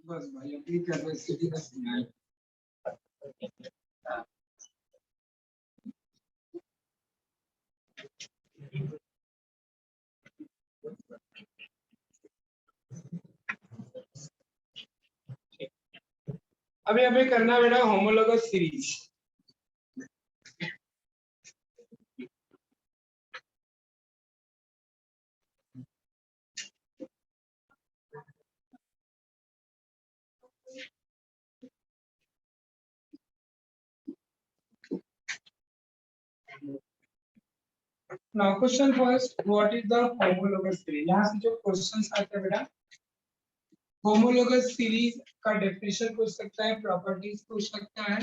बस भाई अपनी कैपेसिटी का सुनाए। अभी हमें करना बेटा homologous series. Now question first, what is the homologous series? यहाँ से जो क्वेश्चंस आते हैं बेटा, होमोलोगस सीरीज का डेफिनेशन पूछ सकता है, प्रॉपर्टीज पूछ सकता है,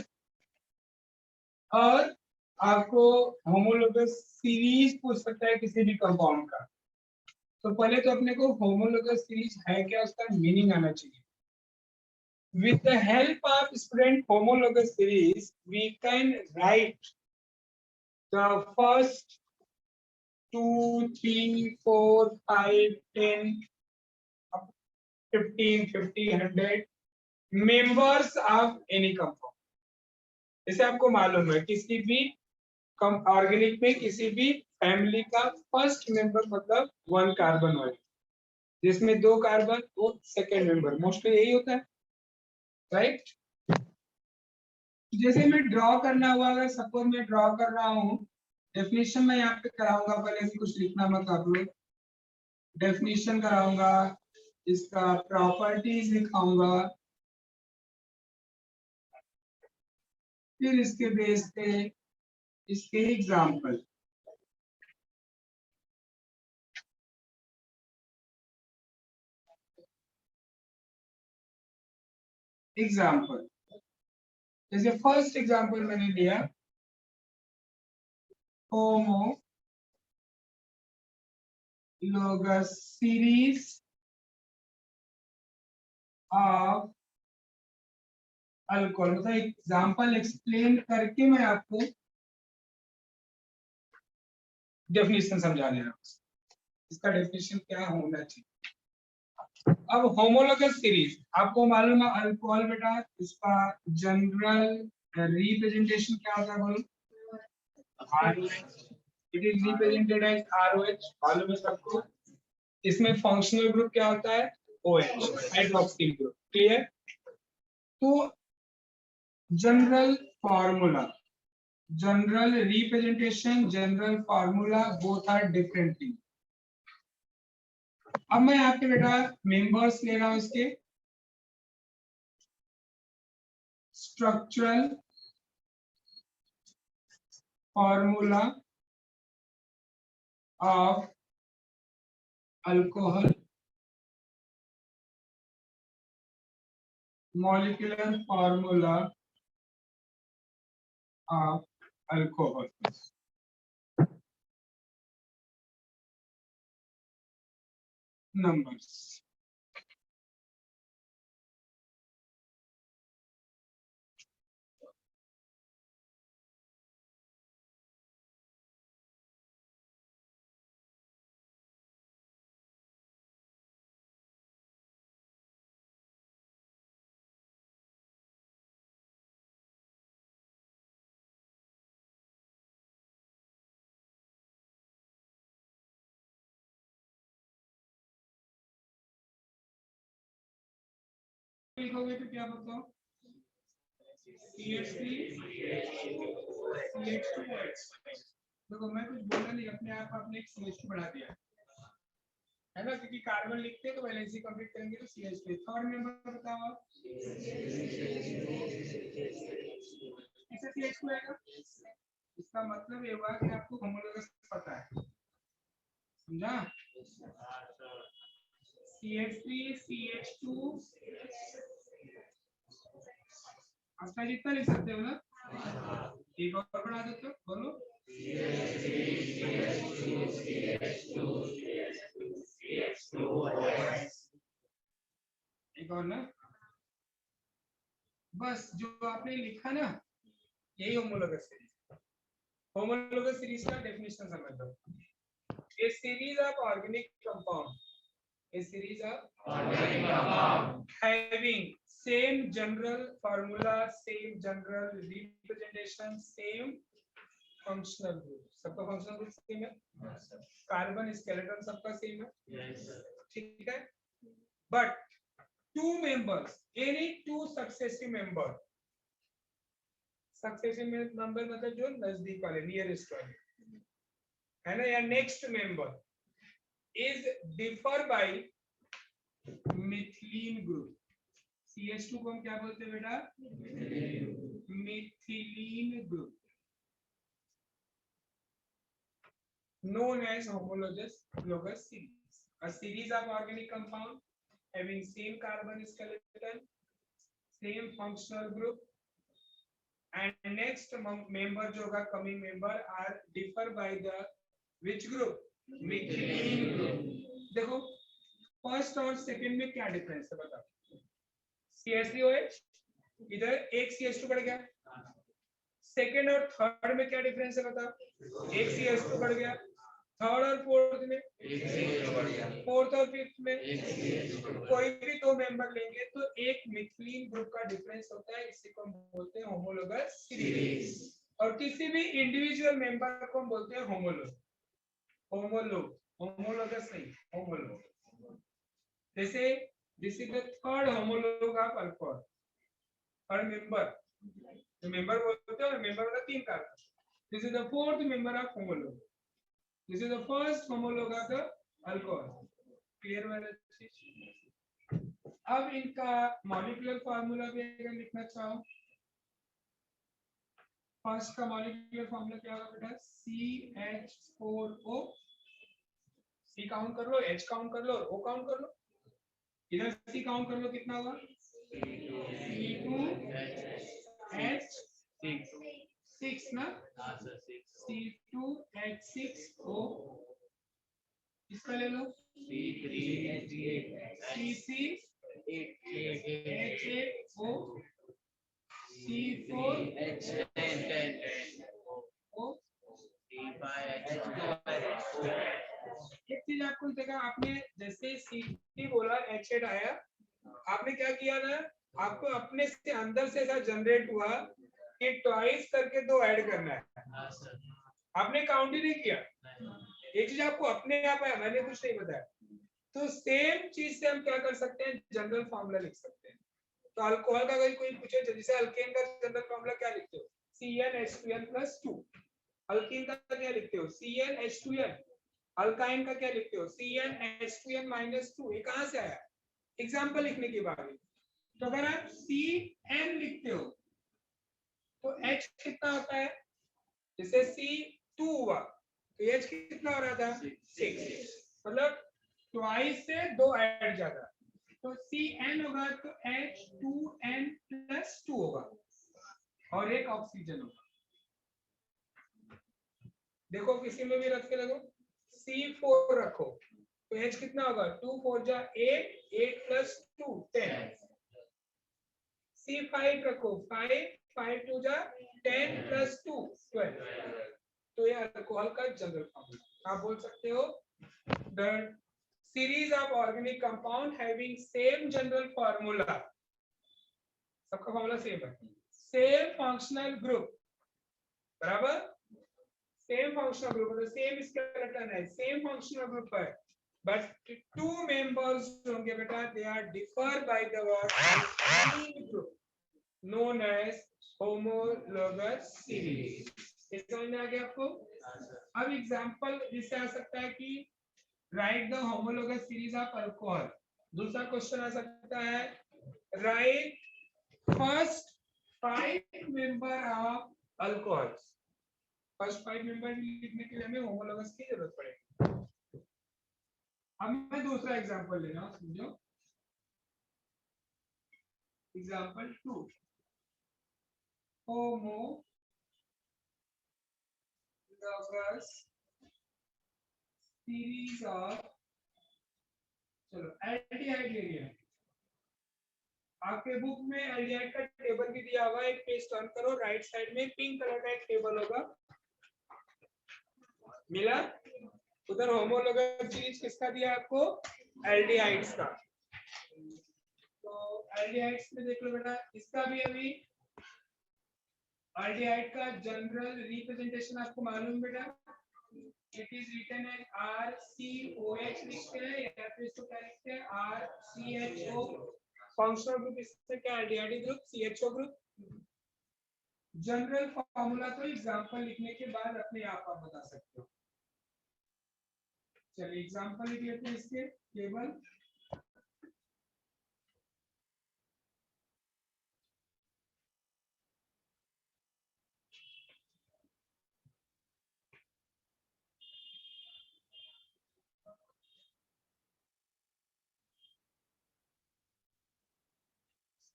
और आपको होमोलोगस सीरीज पूछ सकता है किसी भी कंपाउंड का। तो पहले तो अपने को होमोलोगस सीरीज है क्या उसका मीनिंग आना चाहिए। With the help of student homologous series, we can write the first 2, 3, 4, 5, 10, 15, 50, 100 members of any compound। जैसे आपको मालूम है किसी भी ऑर्गेनिक में किसी भी फैमिली का फर्स्ट मेंबर मतलब 1 कार्बन होगा, जिसमें 2 कार्बन वो सेकेंड मेंबर, मोस्टली यही होता है, राइट। जैसे मैं ड्रॉ करना हुआ, अगर सपोज मैं ड्रॉ कर रहा हूँ, डेफिनेशन मैं यहाँ पे कराऊंगा, पहले से कुछ लिखना मत आप लोग, डेफिनेशन कराऊंगा, इसका प्रॉपर्टीज दिखाऊंगा, फिर इसके बेस पे इसके एग्जाम्पल। एग्जाम्पल जैसे फर्स्ट एग्जाम्पल मैंने लिया होमोलोगस सीरीज ऑफ अल्कोहल, मतलब एग्जाम्पल एक्सप्लेन करके मैं आपको डेफिनेशन समझा दे रहा हूँ, इसका डेफिनेशन क्या होना चाहिए। अब होमोलोगस सीरीज आपको मालूम है, अल्कोहल बेटा इसका जनरल रिप्रेजेंटेशन क्या होता है, बोलो। It is represented as ROH, मालूम है सबको। इसमें फंक्शनल ग्रुप क्या होता है, OH, हाइड्रोक्सिल ग्रुप, क्लियर। तो general formula, general representation, general formula, both are different thing. अब मैं यहाँ पे बेटा मेंबर्स ले रहा हूं इसके, structural formula of alcohol, molecular formula of alcohol, numbers। लिखोगे तो क्या बताओ, CH3 CH2OH। देखो मैं कुछ बोला नहीं, अपने आप आपने एक CH2 बढ़ा दिया है ना, क्योंकि कार्बन लिखते हैं तो वैलेंसी कंप्लीट करेंगे तो CH3। थर्ड मेंबर बताओ आप, इसे CH2 आएगा। इसका मतलब ये हुआ कि आपको होमोलोगस पता है, समझा। CH3 CH2 आपका जितना लिख सकते हो ना, एक और बढ़ा देते हो, बोलो। एक और ना, बस जो आपने लिखा ना यही होमोलोगस सीरीज। होमोलोगस सीरीज का डेफिनेशन समझ लो, a series of organic compound, a series of organic compound having same general formula, same general representation, same functional group. सबका functional group सेम है, कार्बन स्केलेटन सबका सेम है, ठीक है. But two members, any two successive member मतलब जो नजदीक वाले, नियरेस्ट वाले है ना, या next member is differ by methylene group. CH2 को हम क्या बोलते हैं बेटा? Methylene group, known as homologous series. A series of organic compound having same carbon skeleton, same functional group, and next member जो होगा coming member are differ by the which group? Methylene group. देखो first और second में क्या difference है बताओ. CH3OH, इधर एक CH2 बढ़ गया. सेकंड और थर्ड में क्या डिफरेंस है बताओ? एक CH2 बढ़ गया. थर्ड और फोर्थ में, फोर्थ और फिफ्थ में कोई भी दो मेंबर लेंगे तो एक मिथिलीन ग्रुप का डिफरेंस होता है. इसी को हम बोलते हैं होमोलोगस सीरीज. और किसी भी इंडिविजुअल मेंबर को हम बोलते हैं होमोलोगस नहीं, होमोलोग. जैसे this is the third homologue of alcohol. Third member बोलते हैं, मेंबर मतलब तीन carbon. This is the fourth member of homologue. This is the first homolog of the alcohol. Clear वाला चीज. अब इनका मॉलिक्यूलर फार्मूला भी अगर लिखना चाहो, फर्स्ट का मॉलिक्यूलर फार्मूला क्या होगा बेटा? CH4O. C काउंट कर लो, H काउंट कर लो, O काउंट कर लो. इधर C काउंट कर लो, कितना होगा? C2H6 ना, C2H6O. इसका ले लो C3H8O, C4H10O. एक चीज आपको देखा आपने, जैसे C3 बोला, H8 आया, आपने क्या किया ना, आपको अपने से अंदर से ऐसा जनरेट हुआ कि ट्वाइस करके दो ऐड करना है. आपने काउंट ही नहीं किया. ये चीज आपको अपने आप आया, मैंने कुछ नहीं बताया. तो सेम चीज से हम क्या कर सकते हैं? जनरल फार्मूला लिख सकते हैं. तो अल्कोहल का अगर कोई पूछे, जैसे अल्केन का जनरल फार्मूला क्या लिखते हो? CnH2n+2. अल्कीन का क्या लिखते हो? CnH2n. अल्काइन का क्या लिखते हो? CnH2n-2. ये कहां से आया? एग्जांपल लिखने के बाद. तो अगर आप Cn लिखते हो तो H कितना होता है? जैसे C2 हुआ तो H कितना हो रहा था? 6. मतलब ट्वाइस से दो ऐड ज्यादा. तो Cn होगा तो H2n+2 होगा और एक ऑक्सीजन होगा. देखो किसी में भी रख के लगो. C4 रखो तो H कितना होगा? 2 4 जा 8, 8+2 10. C5 रखो, 5 5 2 जा 10+2 12. तो ये अल्कोहल का जनरल फार्मूला. आप बोल सकते हो the series of organic compound having same general formula. सबका फार्मूला सेम है. सेम फंक्शनल ग्रुप, बराबर. सेम फंक्शनल ग्रुप मतलब सेम स्केलेटन है, सेम फंक्शनल ग्रुप है, बट टू मेंबर्स होंगे बेटा. They are differ by the word group known as homologous series. समझ में आ गया आपको? अब एग्जांपल जिससे आ सकता है कि right the homologous series of alcohol. दूसरा क्वेश्चन आ सकता है right first 5 member of alcohols. First 5 member लिखने के लिए हमें होमोलोगस की जरूरत पड़ेगी. अब मैं दूसरा एग्जांपल ले रहा हूं, समझो. एग्जांपल 2. homologous series of, चलो एल्डिहाइड ले लिया. आपके बुक में एल्डिहाइड का टेबल भी दिया हुआ है. एक पेज टर्न करो, राइट साइड में पिंक कलर का एक टेबल होगा, मिला? उधर होमोलोगस सीरीज किसका दिया आपको? एल्डिहाइड्स का. तो एल्डिहाइड्स में देख लो बेटा, इसका भी अभी एल्डिहाइड का जनरल रिप्रेजेंटेशन आपको मालूम बेटा, it is written as RCOH लिखते हैं या फिर इसको क्या लिखते हैं RCHO। फंक्शनल ग्रुप इससे क्या aldehyde group CHO group. General formula तो एग्जांपल लिखने के बाद अपने आप बता सकते हो। चलिए एग्जांपल लिख लेते हैं इसके केवल।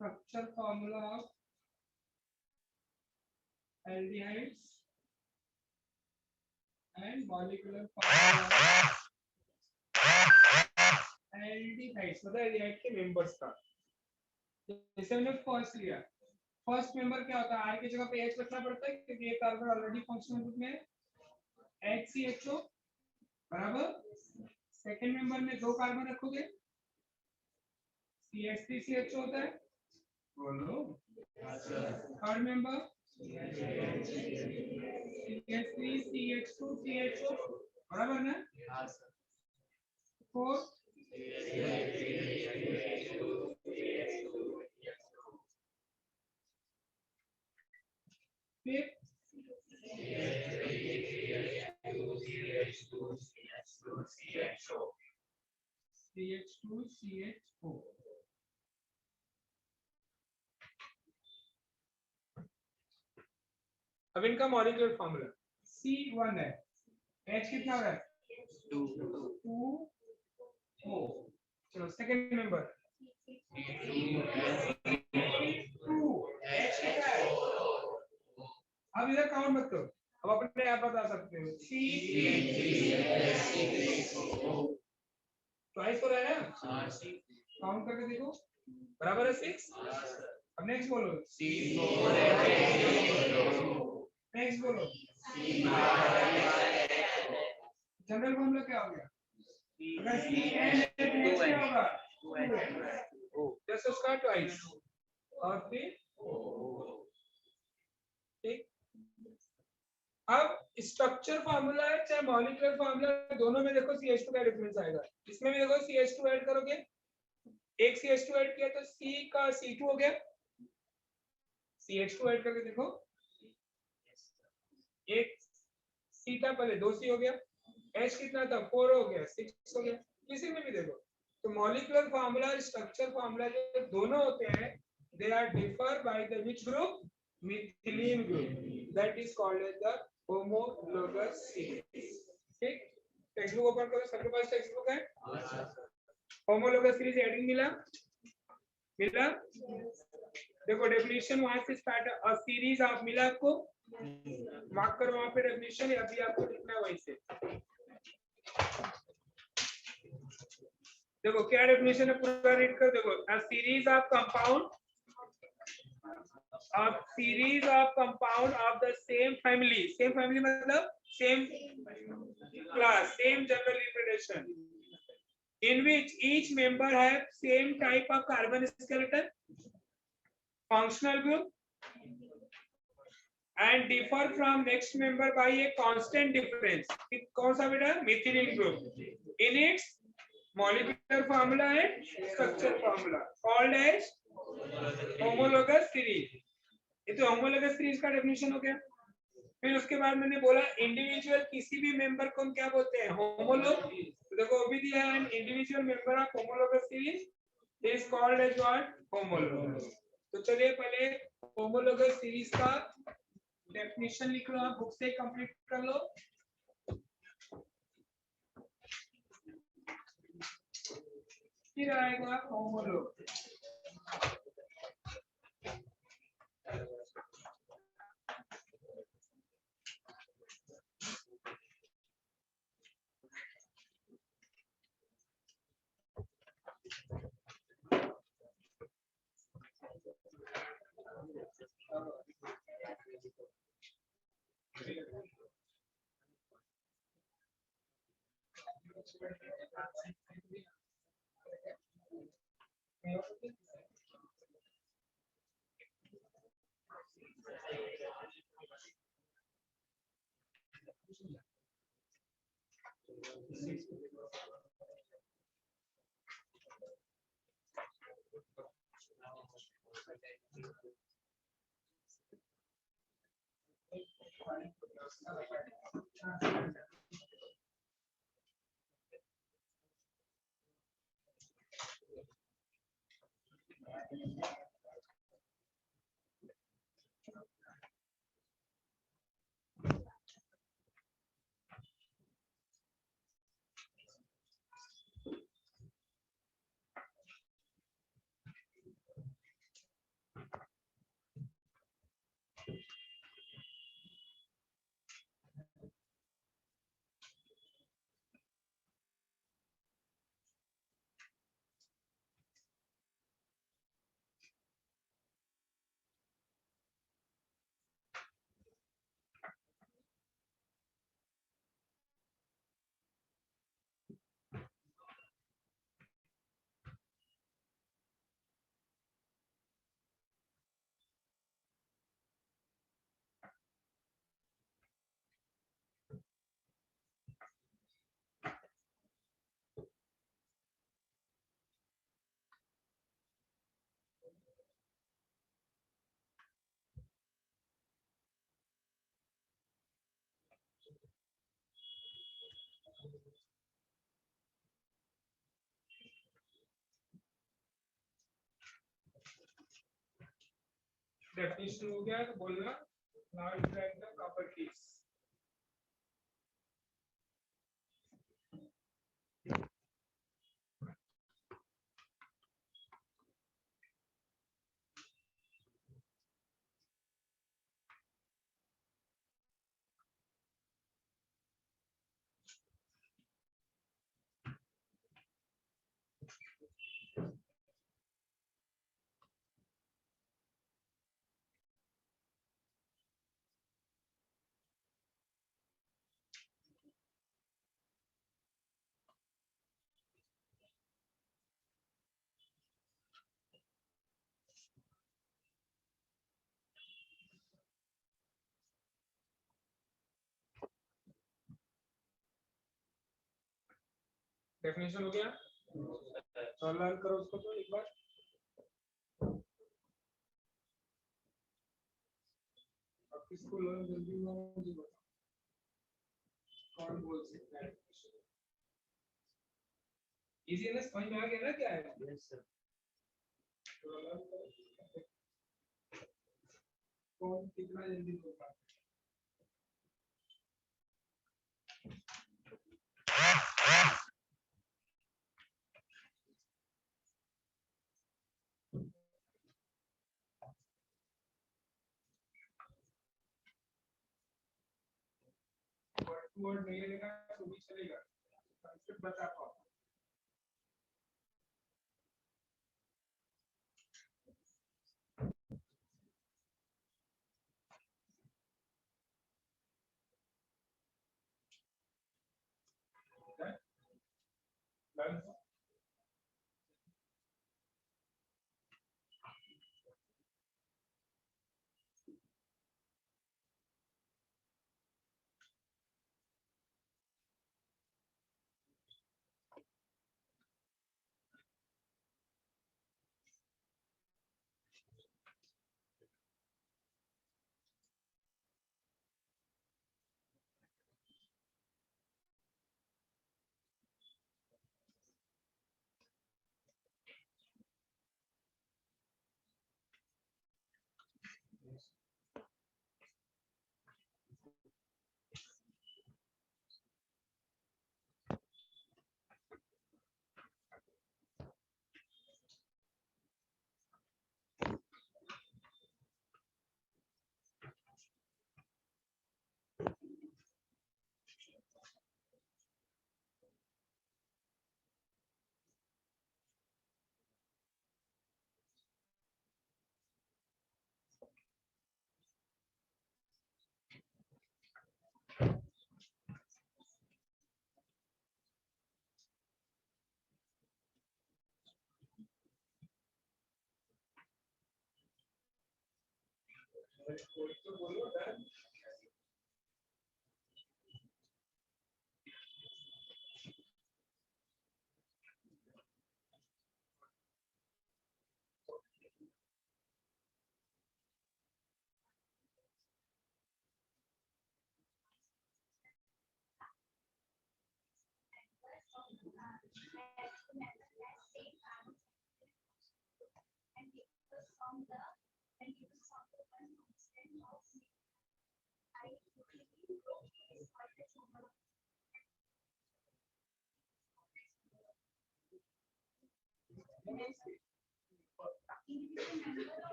Structure formula of aldehydes and molecular formula aldehydes, मतलब एल्डिहाइड के मेंबर्स का। जैसे हमने फर्स्ट लिया, फर्स्ट मेंबर क्या होता है, R की जगह पे H रखना पड़ता है क्योंकि ये कार्बन ऑलरेडी फंक्शनल ग्रुप में है, HCHO बराबर। सेकंड मेंबर में दो कार्बन रखोगे, CH3CHO होता है, बोलो। थर्ड मेंबर CH3CH2CHO बराबर ना। Fourth fifth CH2CH4। अब इनका मॉलिक्यूलर फार्मूला C1 है, H कितना हो रहा है 2 4। चलो सेकंड मेंबर 2 H कितना है। अब इधर काउंट मत करो, अब अपने आप बता सकते हो ट्वाइस हो रहा है ना, काउंट करके देखो बराबर है 6। अब नेक्स्ट बोलो नेक्स्ट बोलो जनरल फॉर्मूला क्या हो गया, अगर CN क्या होगा 2 जस्ट उसका ट्वाइस और फिर ठीक। अब स्ट्रक्चर फार्मूला है चाहे मॉलिक्यूलर फार्मूला, दोनों में देखो CH2 का डिफरेंस आएगा। इसमें भी देखो CH2 ऐड करोगे, एक CH2 ऐड किया तो C का C2 हो गया, CH2 ऐड करके देखो, एक C था पहले 2C हो गया, H कितना था 4 हो गया 6 हो गया। किसी में भी देखो तो मॉलिक्यूलर फार्मूला और स्ट्रक्चर फार्मूला जो दोनों होते हैं, they are differ by the which group, methylene group, that is called as the homologous series. ठीक, टेक्स्ट बुक ओपन करो, सबके पास टेक्स्ट बुक है। होमोलोगस सीरीज हेडिंग मिला मिला, देखो डेफिनेशन वहां से स्टार्ट है, अ सीरीज ऑफ, मिला आपको, मार्क करो वहां पे डेफिनेशन, अभी आपको लिखना है वहीं से। देखो क्या डेफिनेशन है, पूरा रीड कर देखो, a series of compound, a series of compound of the same family मतलब same class, same general representation, in which each member have same type of carbon skeleton, functional group, and differ from next member by a constant difference। कौन सा बेटा, methylene group, in its molecular formula and structure formula called as homologous series। ये तो homologous series का definition हो गया। फिर उसके बाद मैंने बोला इंडिविजुअल किसी भी मेंबर को हम क्या बोलते हैं, होमोलोग। तो देखो अभी दिया है, individual member of homologous series is called as what, homologue. तो चलिए पहले होमोलोगस सीरीज का डेफिनेशन लिख लो, आप बुक से कंप्लीट कर लो। फिर आएगा होमोलोग। डेफिनेशन हो गया तो बोलना now it right the copper case definition हो गया तो लर्न करो उसको तो एक बार अब किसको लर्न जल्दी हुआ मुझे बताओ कौन बोल सकता है इजी है समझ में आ गया ना क्या है यस सर कौन कितना जल्दी बोल पाता वर्ड नहीं लेगा तो भी चलेगा कंसेप्ट बता पाओ लर्न कोई तो बोलो done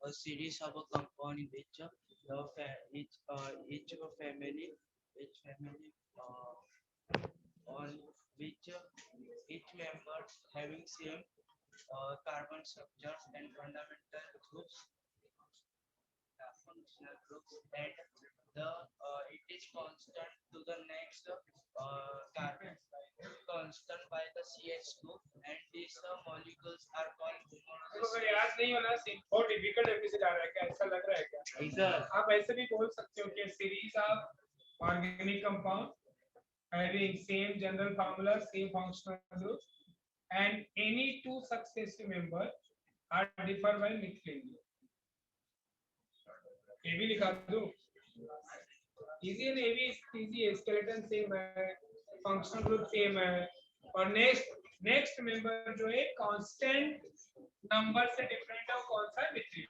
A series of a compound in which each family on which each member having same carbon structures and fundamental groups, functional groups, and the it is constant to the next carbon constant by the CH2, and these molecules are called देखो homologous. अगर याद नहीं होना बहुत difficult episode आ रहा है क्या ऐसा लग रहा है क्या Sir, आप ऐसे भी बोल सकते हो कि series of organic compound having same general formula same functional group and any two successive member are differ by methylene ये भी लिखा दूं इजी है ये भी इजी है स्केलेटन सेम है फंक्शनल ग्रुप सेम है और नेक्स्ट मेंबर जो है कांस्टेंट नंबर से डिफरेंट है वो कौन सा है मिथ्रिक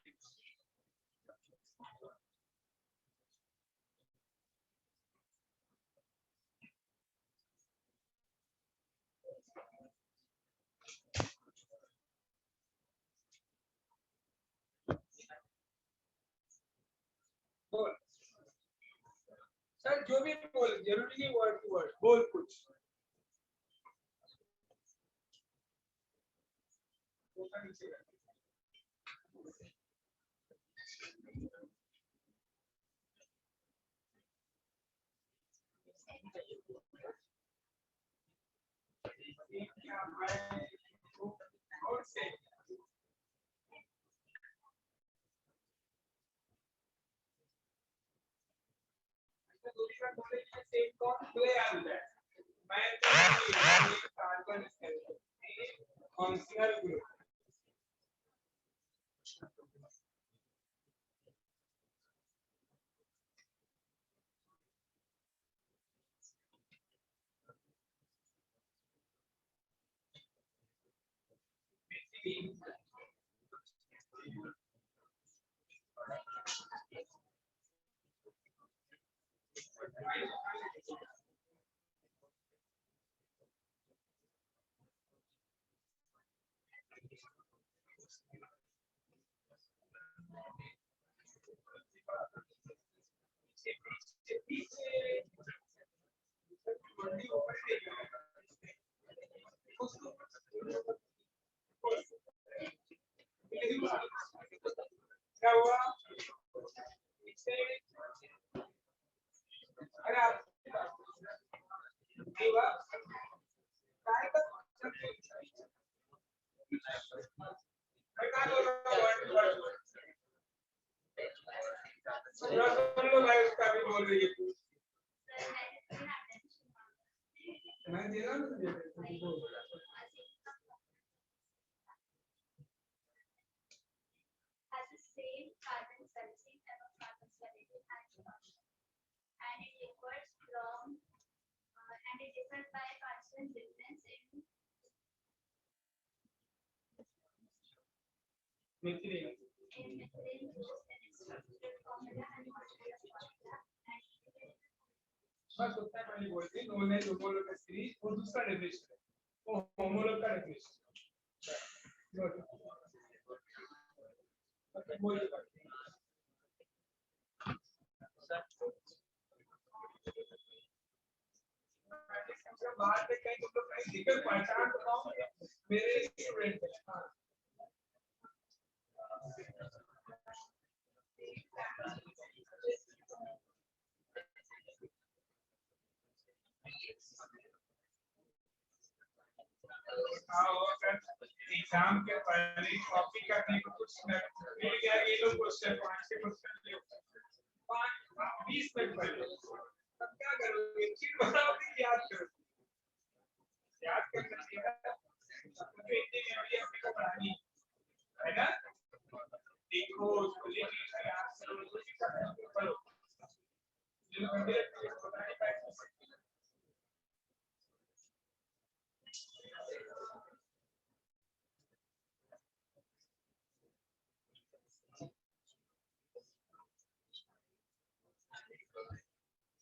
बोल सर जो भी बोल जरूरी नहीं वर्ड टू वर्ड बोल कुछ और से दूसरा कॉलेज में सेम कौन प्ले आता है मैं तो कार्बन फंक्शनल ग्रुप क्या हुआ अरे आप हुआ काय का मैं क्या बोल रहा हूँ वर्ड वर्ड सुन लो मैं उसका भी बोल रही हूँ मैं दे रहा हूँ मिथ्रिक बस उतना पहले बोलते हैं नोन है होमोलोग का सीरीज और दूसरा डेफिनेशन वो होमोलोग का डेफिनेशन मतलब बोल बाहर में कहीं तुम लोग कहीं दिक्कत पहचान तो पाओगे मेरे स्टूडेंट है हाँ एग्जाम के पहले कॉपी करने को कुछ मिल गया ये लोग क्वेश्चन 5 के क्वेश्चन 5 20 मिनट पहले तब क्या करोगे चीट बनाओगे याद पढ़ानी है ना, देखो उसको लेके पढ़ो, जो बताने का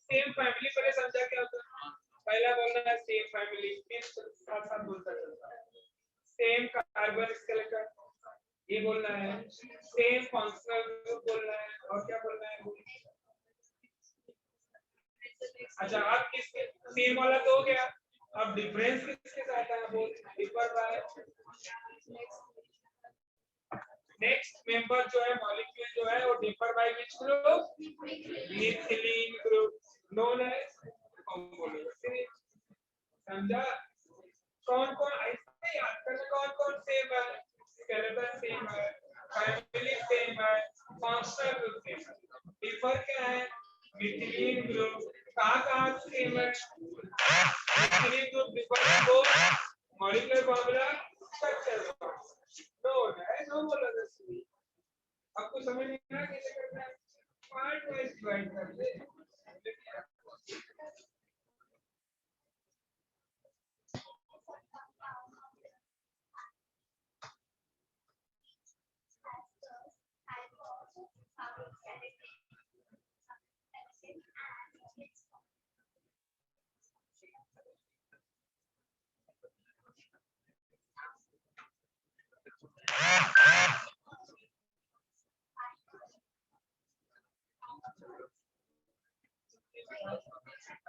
सेम फैमिली पहले समझा क्या होता है, पहला बोलना है सेम फैमिली, फिर साथ साथ बोलता चलता है सेम कार्बन स्केलेटन, ये बोलना है सेम फंक्शनल ग्रुप बोलना है, और क्या बोलना है। अच्छा अब किसके सेम वाला तो हो गया, अब डिफरेंस किसके साथ है, बोल डिफर बाय नेक्स्ट मेंबर जो है मॉलिक्यूल जो है वो differ by which group, methylene group known as homologous. समझा, कौन कौन ऐसे याद करना, कौन कौन सेम है, स्केलेटन सेम है, फैमिली सेम है, फंक्शनल ग्रुप सेम है, डिफर क्या है मिथिलीन ग्रुप, कहाँ सेम है, मिथिलीन ग्रुप डिफर को मॉलिक्यूलर फार्मूला स्ट्रक्चर नोन है होमोलॉगस। आपको समझ नहीं आ रहा कैसे करना है, पार्ट वाइज डिवाइड कर दे।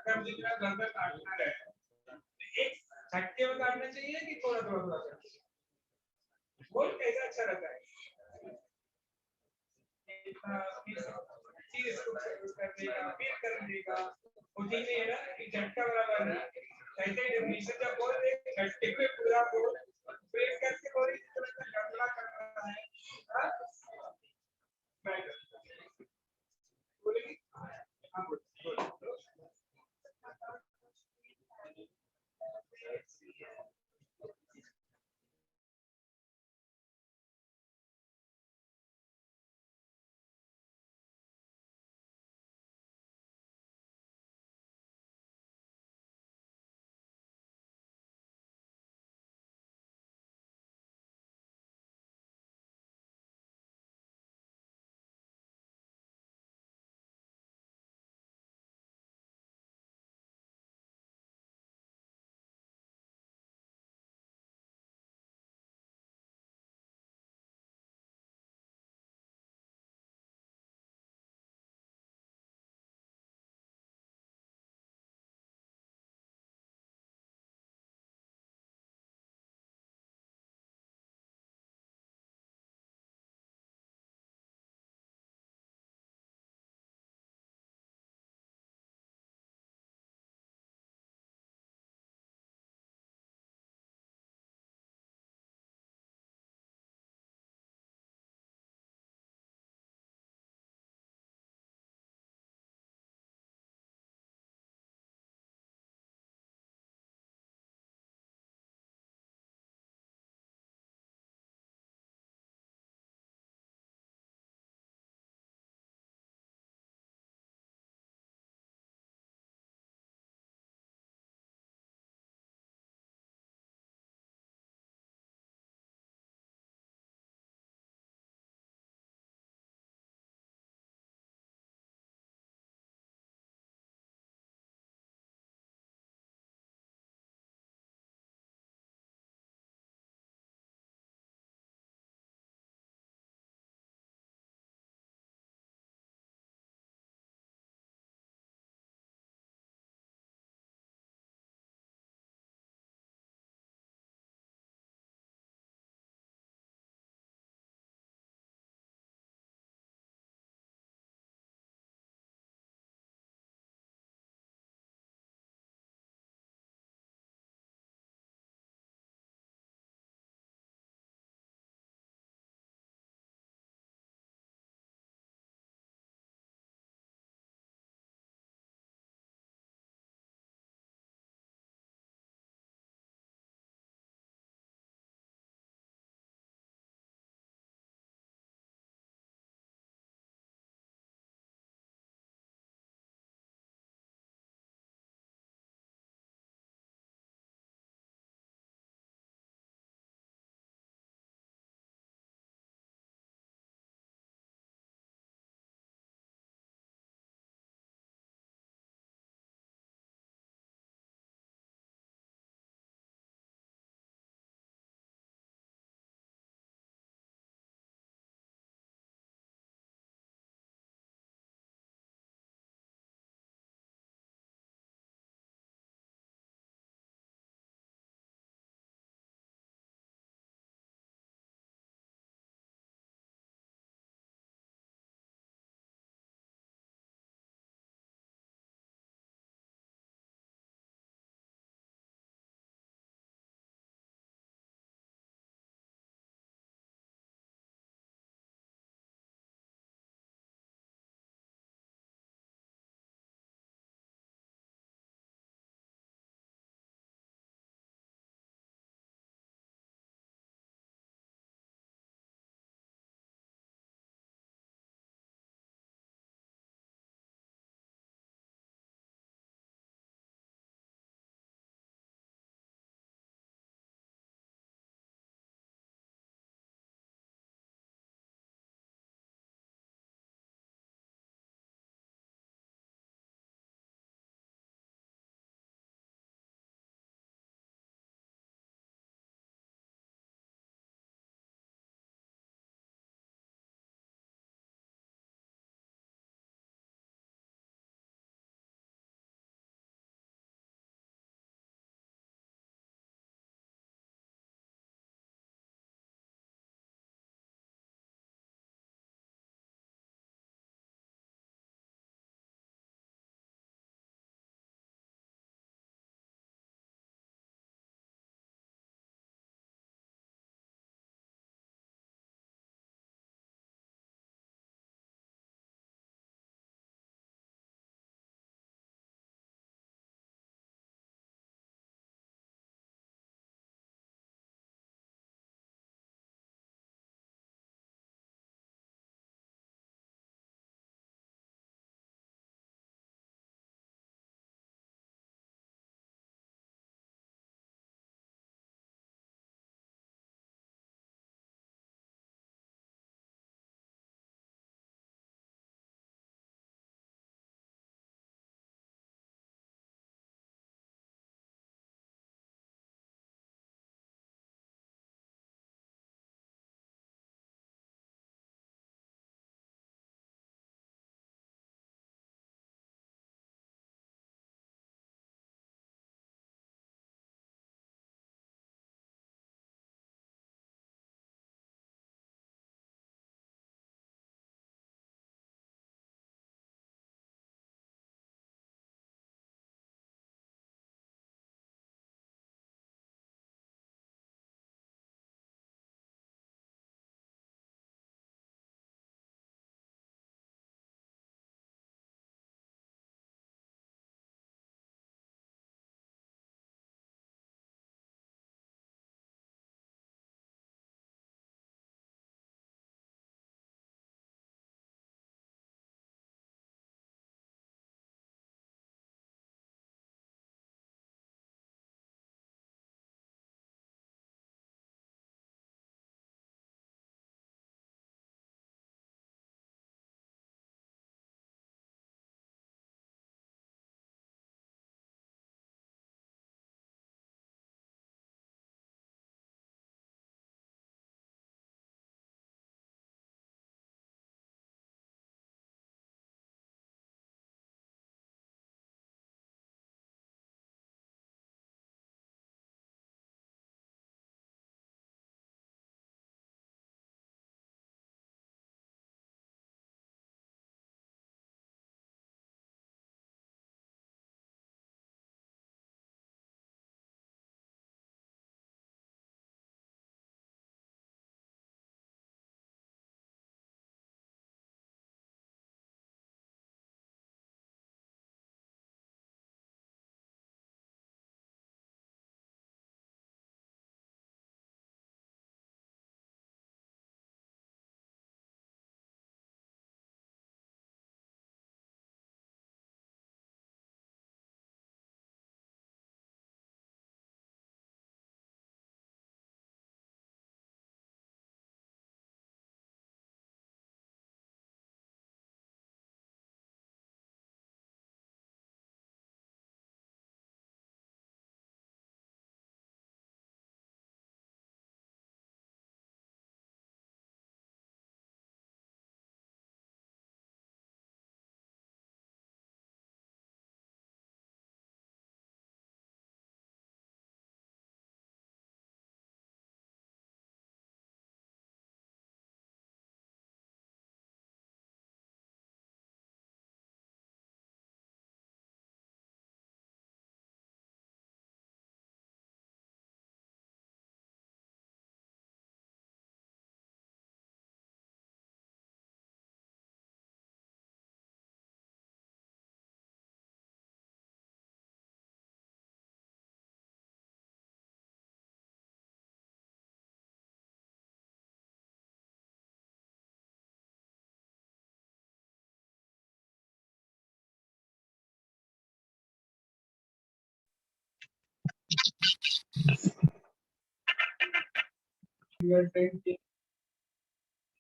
अगर मुझे मेरा घर का काटना है तो एक झटके में काटना चाहिए कि थोड़ा थोड़ा थोड़ा करके, बोल कैसा अच्छा रहता है, फिर इसको करने का फिर करने का, वो ठीक नहीं है ना कि झटका बराबर है, ऐसे डेफिनेशन जब बोल रहे झटके में पूरा बोल ब्रेक करके बोल इस तरह से गमला करना है, हाँ बोलेगी हाँ बोल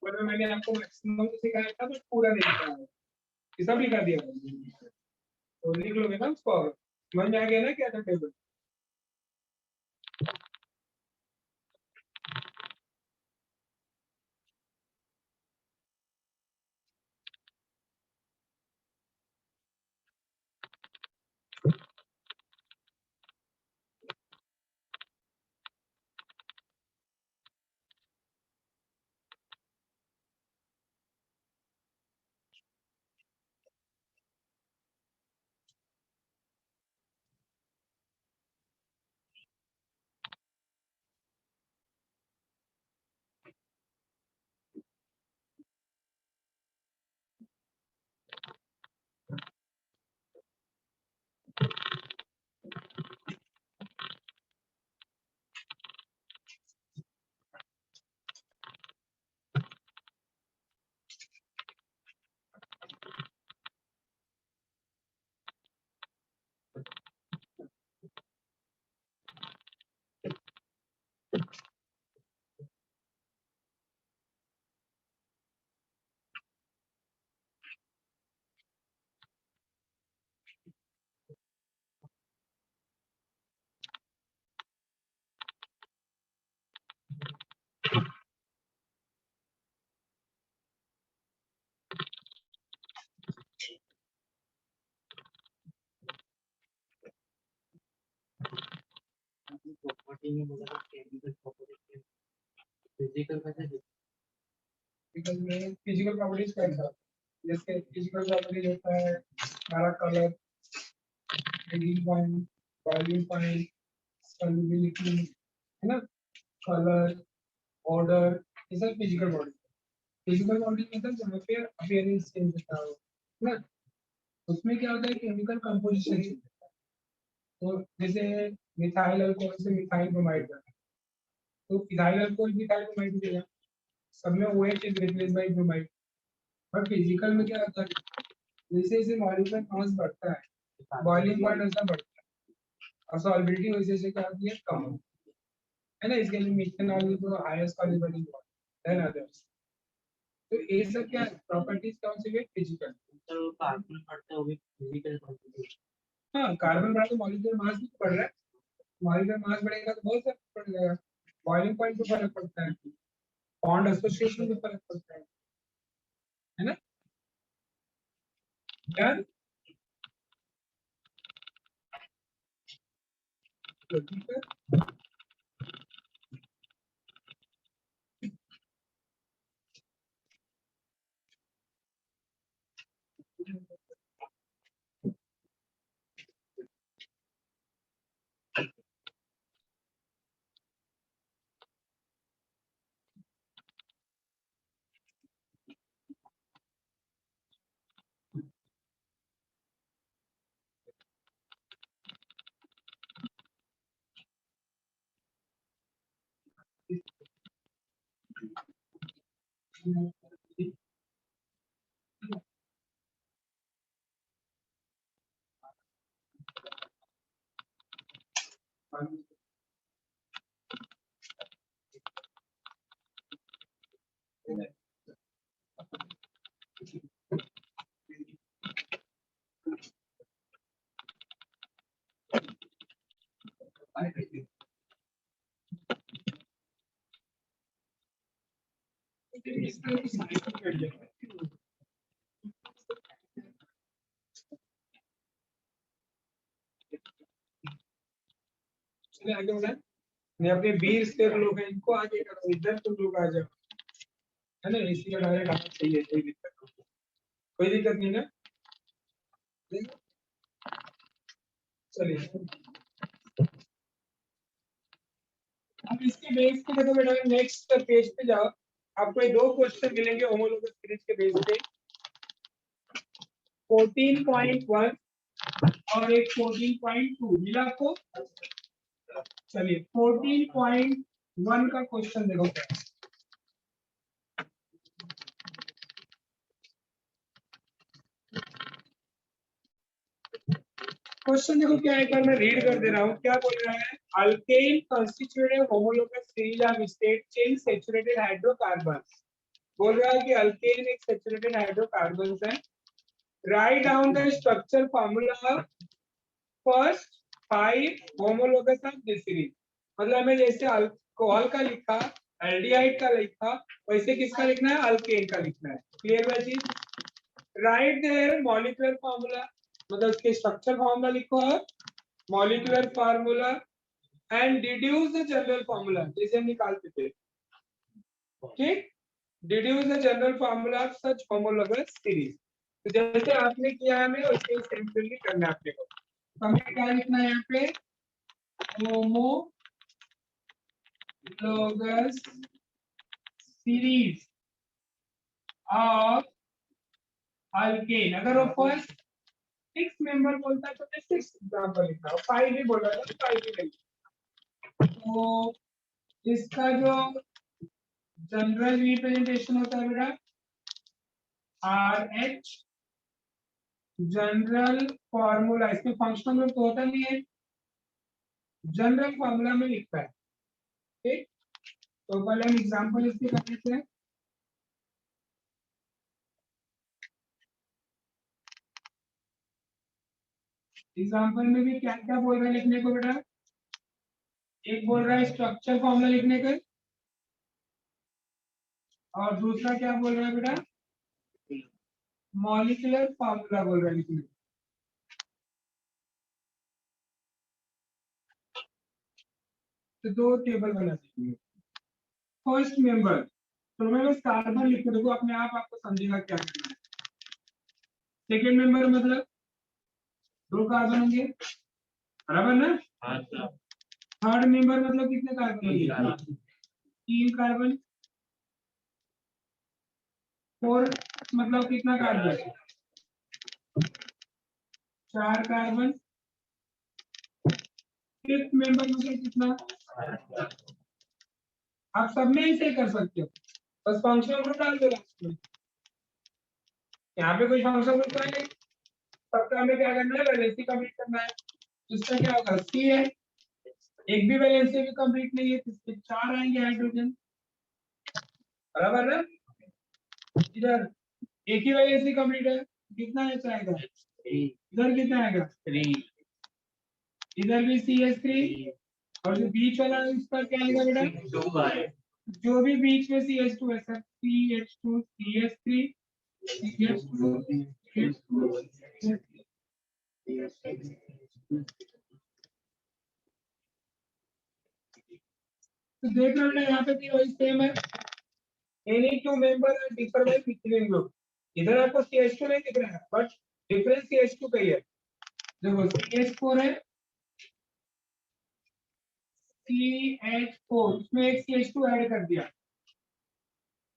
पर मैंने आपको मैक्सिमम सिखाया था बट पूरा नहीं सिखाया, ये सब लिखा दिया तो लिख लोगे ना उसको, समझ में आ गया ना क्या था टेबल। प्रॉपर्टी में बोला केमिकल प्रॉपर्टी फिजिकल कैसे फिजिकल प्रॉपर्टीज का था, जैसे फिजिकल प्रॉपर्टीज होता है हमारा colour, melting point, boiling point, solubility, है ना, कलर, ऑर्डर, ये सब फिजिकल बॉडी। फिजिकल बॉडी मतलब जहाँ पे अपीयरेंस चेंज होता है ना, उसमें क्या होता है केमिकल कंपोजिशन चेंज होता है। तो जैसे मिथाइल अल्कोहल से मिथाइल ब्रोमाइड बनता है, तो इथाइल अल्कोहल मिथाइल ब्रोमाइड मिलेगा, सब में OH is replace by bromide. और फिजिकल में क्या होता है, जैसे जैसे मॉलिक्यूलर मास बढ़ता है, बॉइलिंग पॉइंट ऐसा बढ़ता है, और सॉल्बिलिटी वैसे से क्या होती है, कम होती है ना। इसके लिए मिथेनॉल तो हाईएस्ट सॉल्युबिलिटी देन अदर्स। तो ये सब क्या प्रॉपर्टीज कौन सी है, फिजिकल। तो कार्बन पड़ता है वो भी फिजिकल क्वांटिटी हाँ, कार्बन बढ़ा तो मॉलिक्यूलर मास भी बढ़ रहा है, मॉलिक्यूलर मास बढ़ेगा तो बहुत फर्क पड़ जाएगा, बॉइलिंग पॉइंट पे फर्क पड़ता है, बॉन्ड एसोसिएशन में फर्क पड़ता है ना। यार तो ठीक है, इसका तो साइंस में बैठ जाएगा। चलिए आगे बढ़ाएं। मैं अपने 20 से लोग हैं इनको आगे करो, इधर तुम लोग आ जाओ, है ना, इसी का डायरेक्ट आना चाहिए, कोई दिक्कत नहीं, कोई दिक्कत नहीं ना। देखो, चलिए अब इसके बेस पे देखो बेटा, नेक्स्ट पेज पे जाओ, आपको ये दो क्वेश्चन मिलेंगे होमोलोगस सीरीज के बेस पे, 14.1 और एक 14.2 मिला आपको। चलिए 14.1 का क्वेश्चन देखो क्या है। 14.1 क्वेश्चन देखो क्या है, एक बार मैं रीड कर दे रहा हूँ। क्या बोल रहा है? Alkane constituted homologous series of state chain saturated hydrocarbons. बोल रहा है कि अल्केन एक सैचुरेटेड हाइड्रोकार्बन्स है। Write down the structure formula first 5 homologous of this series. मतलब हमें जैसे अल्कोहल का लिखा, एल्डिहाइड का लिखा, वैसे किसका लिखना है? अल्केन का लिखना है। क्लियर है चीज? राइट देयर मॉलिक्यूलर फार्मूला, मतलब उसके स्ट्रक्चर फार्मूला लिखो है, molecular formula and deduce the general formula, जैसे हम निकालते थे। ठीक, deduce the general formula of such homologous series. तो जैसे आपने किया है, हमें वैसे ही सिंपली करना है आपने को। तो हमें क्या लिखना है यहाँ पे? Homologous series of alkane. अगर वो फर्स्ट 6 मेंबर बोलता है तो मैं 6 एग्जांपल लिखता हूँ, 5 भी बोल रहा था तो 5 भी नहीं। तो इसका जो जनरल रिप्रेजेंटेशन होता है बेटा RH जनरल फॉर्मूला, इसमें फंक्शनल ग्रुप तो होता नहीं है, जनरल फॉर्मूला में लिखता है। ठीक, तो पहले हम एग्जांपल इसके कर लेते हैं। एग्जांपल में भी क्या क्या बोल रहा है लिखने को बेटा? एक बोल रहा है स्ट्रक्चर फॉर्मूला लिखने का, और दूसरा क्या बोल रहा है बेटा? मॉलिक्यूलर फार्मूला बोल रहा है लिखने को। तो दो टेबल बना देंगे। फर्स्ट मेंबर, तो मैं बस कार्बन लिख के देखो, अपने आप आपको समझेगा क्या करना है। सेकेंड मेंबर मतलब 2 कार्बन होंगे, बराबर ना? थर्ड मेंबर मतलब कितने कार्बन होंगे? 3 कार्बन। फोर्थ मतलब कितना कार्बन? 4 कार्बन। फिफ्थ मेंबर मतलब कितना? आप सब में ऐसे कर सकते हो, बस फंक्शनल ग्रुप डाल दो लास्ट में। यहाँ पे कोई फंक्शनल ग्रुप तो है नहीं, सबका हमें क्या करना है? वैलेंसी कंप्लीट करना है। इसका क्या होगा? C है, एक भी वैलेंसी भी कंप्लीट नहीं है तो इसके 4 आएंगे हाइड्रोजन, बराबर ना? इधर एक ही वैलेंसी कंप्लीट है, कितना एच आएगा? इधर कितना आएगा? 3। इधर भी CH3, और जो बीच वाला है उसका क्या आएगा बेटा? 2 जो भी बीच में CH2 है sir, CH2 CH3 CH2 CH2 तो देख रहे हो यहाँ पे भी वही सेम है। Any two member are differ by methyl group. इधर आपको CH2 नहीं दिख रहा है, बट डिफरेंस CH2 का ही है। देखो CH4 है, CH4, उसमें एक CH2 ऐड कर दिया,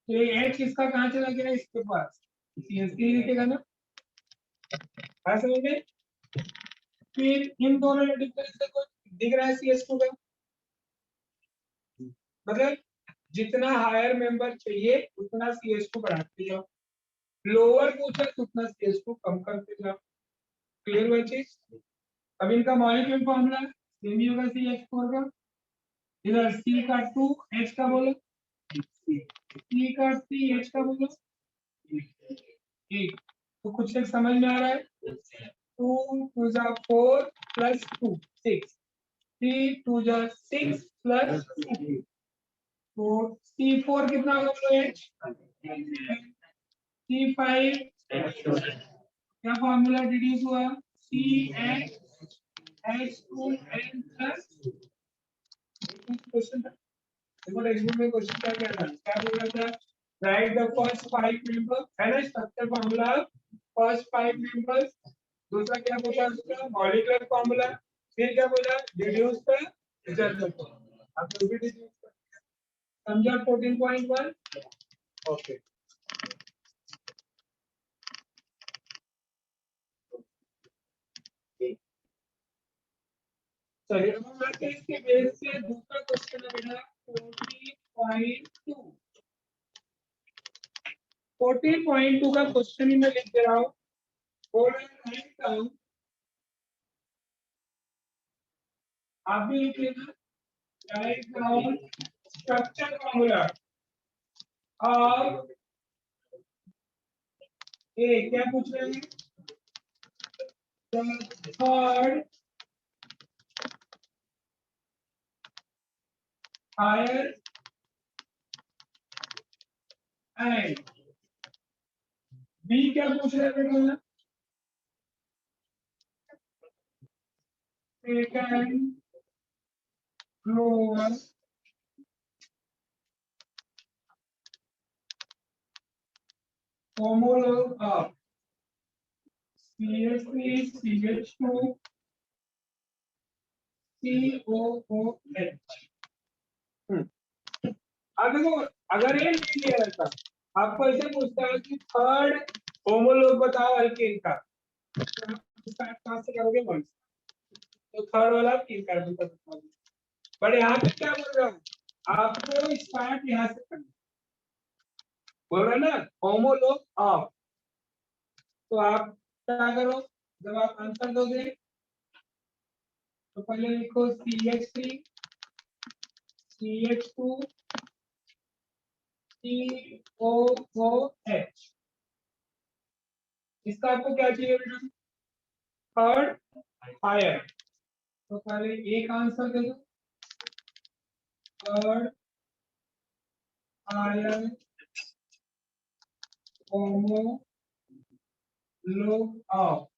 तो ये H इसका कहाँ चला गया? इसके पास CH3 लिखेगा ना, बात समझ में? फिर इन दोनों में डिफरेंस देखो, दिख रहा है CH2 का, मतलब जितना हायर मेंबर चाहिए उतना CH2 बढ़ाते जाओ, लोअर पूछा तो उतना CH2 कम करते जाओ। क्लियर हुआ चीज? अब इनका मॉलिक्यूलर फॉर्मूला सेम ही होगा CH4 का। इधर C का 2, H का बोलो, C का 3, H का बोलो। ठीक, तो कुछ एक समझ में आ रहा है? 2 2 जा 4 प्लस 2 6, 3 2 जा 6 प्लस 2, तो C4 कितना होगा बोलो? H। C5 क्या फॉर्मूला डिड्यूस हुआ? CH2N plus. क्वेश्चन था, देखो टेक्स्ट में क्वेश्चन क्या था? क्या बोल रहा था? राइट द फर्स्ट 5 मेंबर्स, है ना स्ट्रक्चर फार्मूला, फर्स्ट 5 मेंबर्स। दूसरा क्या बोला उसका? Molecular formula. फिर क्या बोला? Deduce the general formula. आप जो भी डिड्यूस कर समझा 14.1। ओके, चलिए अब हम आते हैं इसके बेस से दूसरा क्वेश्चन है बेटा 14.2। 14.2 का क्वेश्चन ही मैं लिख दे रहा हूँ। बोल रहा है आप भी लिख लेना, राइट डाउन स्ट्रक्चर फॉर्मूला और ये क्या पूछ रहे हैं, थर्ड हायर एंड बी क्या पूछ रहे हैं, second lower homologue of CH3 CH2 COOH। अब देखो अगर ये नहीं लिया रहता, आपको ऐसे पूछता है कि थर्ड होमोलोग बताओ अल्केन का, स्टार्ट कहां से करोगे, वन से, तो थर्ड वाला तीन कार्बन का बता दो। बट यहाँ पे क्या बोल रहा हूँ, आपको स्टार्ट यहाँ से करना, बोल रहा ना होमोलोग ऑफ, तो आप क्या करो, जब आप आंसर दोगे तो पहले लिखो CH3 CH2 COOH। इसका आपको क्या चाहिए बेटा, थर्ड हायर, तो पहले एक आंसर दे दो, third higher homologue of,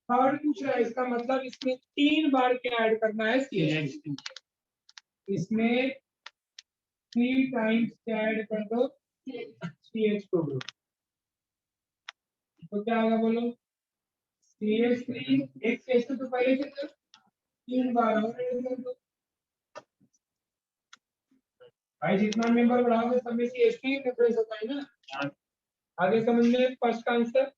third पूछ रहा है, इसका मतलब इसमें 3 बार क्या ऐड करना है, CH2, इसमें 3 टाइम्स क्या ऐड कर दो, CH2 ग्रुप, तो क्या होगा बोलो, CH3 एक CH2 तो पहले से था, 3 बार और ऐड कर दो, भाई जितना मेंबर बढ़ाओगे सब में CH2 ही डिफरेंस होता है ना। आगे समझ में, फर्स्ट का आंसर,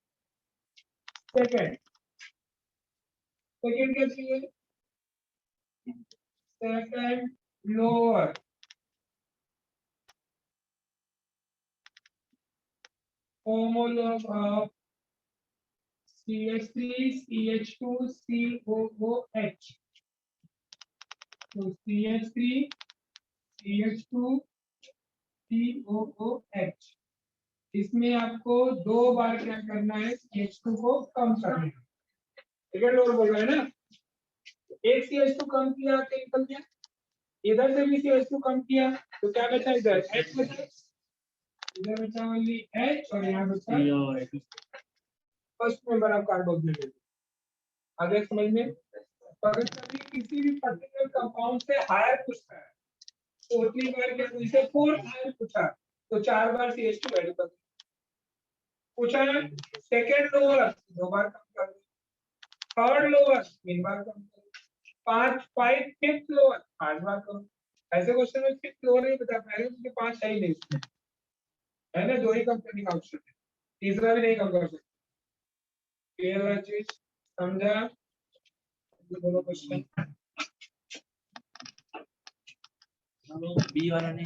सेकंड क्या चाहिए, second lower homologue of CH3 CH2 COOH, तो CH3 CH2 COOH, इसमें आपको 2 बार क्या करना है, CH2 को कम करना है, ठीक है, लोअर बोल रहा है ना, एक CH2 कम किया तो निकल गया, इधर से भी CH2 कम किया तो क्या बचा, इधर H बचा, इधर बचा ओनली H और यहाँ बचा फर्स्ट मेंबर ऑफ कार्बोक्सिलेज। आगे समझ में, तो अगर कभी किसी भी पर्टिकुलर कंपाउंड से हायर पूछता है तो उतनी बार क्या, जैसे 4 हायर पूछा तो 4 बार CH2 ऐड कर, पूछा सेकंड लोअर 2 बार कम कर, थर्ड लोअर 3 बार कम कर, 5 फिफ्थ लोअर 5 बार करो, ऐसे क्वेश्चन में फिफ्थ लोअर नहीं बता पाएंगे क्योंकि 5 है ही नहीं इसमें, है ना, 2 ही कम करने का ऑप्शन है, तीसरा भी नहीं कम कर सकते, क्लियर है चीज, समझा, ये दोनों क्वेश्चन। बी वाला नहीं,